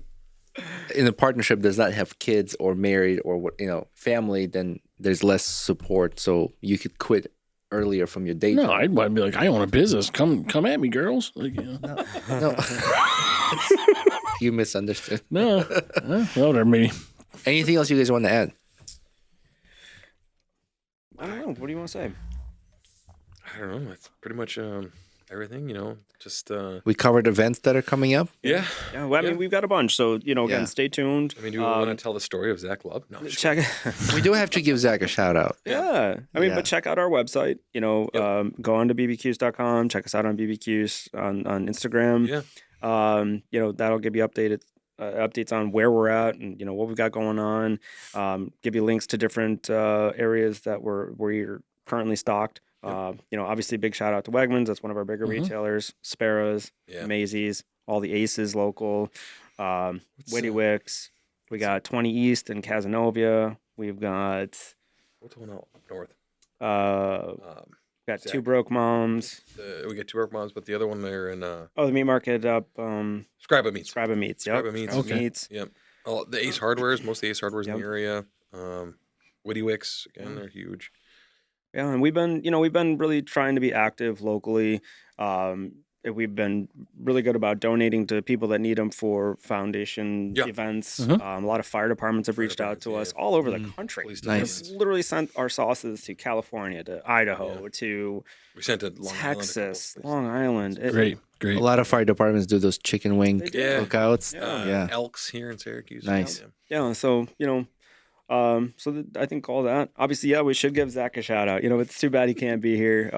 in a partnership does not have kids or married or family, then there's less support. So you could quit earlier from your day No, job. I'd be like, I own a business. Come at me, girls. Like, No. You misunderstood. no, whatever, maybe. Anything else you guys want to add? I don't know. What do you want to say? I don't know. That's pretty much everything, just. We covered events that are coming up. Yeah. Yeah, well, I mean, we've got a bunch. So, again, Yeah. stay tuned. I mean, do we want to tell the story of Zach Love? No. Check We do have to give Zach a shout out. Yeah. I mean, Yeah. but check out our website. Go on to bbquse.com. Check us out on BBQuse on Instagram. Yeah. That'll give you updates on where we're at and what we've got going on. Give you links to different areas that we're currently stocked. Obviously, big shout out to Wegmans. That's one of our bigger retailers. Sparrows, Yeah. Macy's, all the Aces local. Witty Wicks. We got 20 East in Casanova. We've got What's going on up north? got Zach. Two Broke Moms. We get two work moms, but the other one they're in Oh, the meat market up. Scriba Meats. Scriba Meats. Yep. Scriba Meats. Scriba Okay. Meats. Yep. Oh, the Ace Hardwares, most of the Ace Hardwares in Yep. the area. Witty Wicks, again, they're huge. Yeah, and we've been really trying to be active locally. We've been really good about donating to people that need them for foundation Yeah. events. Mhm. A lot of fire departments have reached out to us all over the country. Police Nice. departments. Literally sent our sauces to California, to Idaho, to We sent it Long Island a couple Texas, places. Long Island. Great. A lot of fire departments do those chicken wing They do. Yeah. cookouts. Yeah. Yeah. Elks here in Syracuse. Nice. Yeah. Yeah, so I think all that. Obviously, yeah, we should give Zach a shout out. It's too bad he can't be here.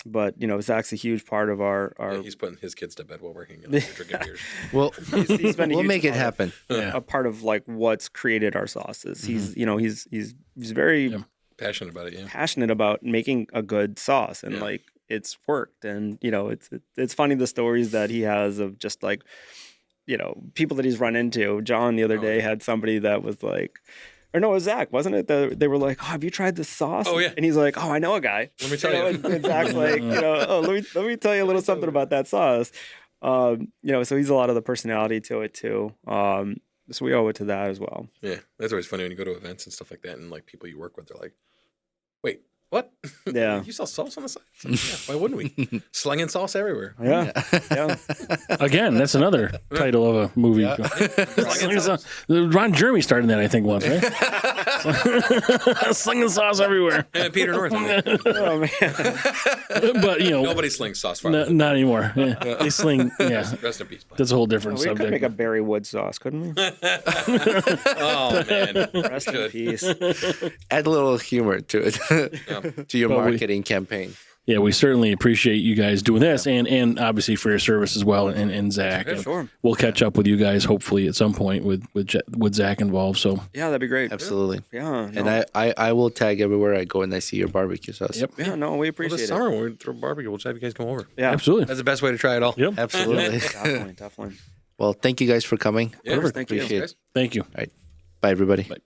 But Zach's a huge part of our. Yeah, he's putting his kids to bed while we're hanging out and drinking beers. Well, he's been a we'll huge make it part of- happen. Yeah. a part of like what's created our sauces. He's he's very Yeah. Passionate about it, yeah. passionate about making a good sauce, and Yeah. like it's worked. And it's funny the stories that he has of just like people that he's run into. John the other Oh, day yeah. had somebody that was like. Or no, it was Zach, wasn't it? They were like, "Oh, have you tried this sauce?" Oh, yeah. And he's like, "Oh, I know a guy." Let me tell you. And Zach's like, "Oh, let me tell you a little something about that sauce." So he's a lot of the personality to it too. So we owe it to that as well. Yeah. That's always funny when you go to events and stuff like that and like people you work with, they're like, wait, what? Yeah. You sell sauce on the side? It's like, yeah, why wouldn't we? Slinging sauce everywhere. Yeah, yeah. Again, that's another title of a movie. Ron Jeremy started that, I think, once, right? Slinging sauce everywhere. And Peter North. Oh man. But, Nobody slings sauce fire. not anymore. Yeah. They sling, yeah. Rest in peace. Bud. That's a whole different We could subject. make a berry wood sauce, couldn't we? Oh, man. Rest in Good. peace. Add a little humor to it, to your But we- marketing campaign. Yeah, we certainly appreciate you guys doing this and obviously for your service as well and Zach. Yeah, And sure. We'll catch up with you guys hopefully at some point with Zach involved. So Yeah, that'd be great. Absolutely. Yeah. And no. I will tag everywhere I go and I see your barbecue sauce. Yep. Yeah, no, we Well, appreciate this it. summer when we throw barbecue, we'll just have you guys come over. Yeah, absolutely. That's the best way to try it all. Yep. Absolutely. definitely. Well, thank you guys for coming. Yeah, Thank you. Appreciate it. guys. Thank you. Bye, everybody. Bye.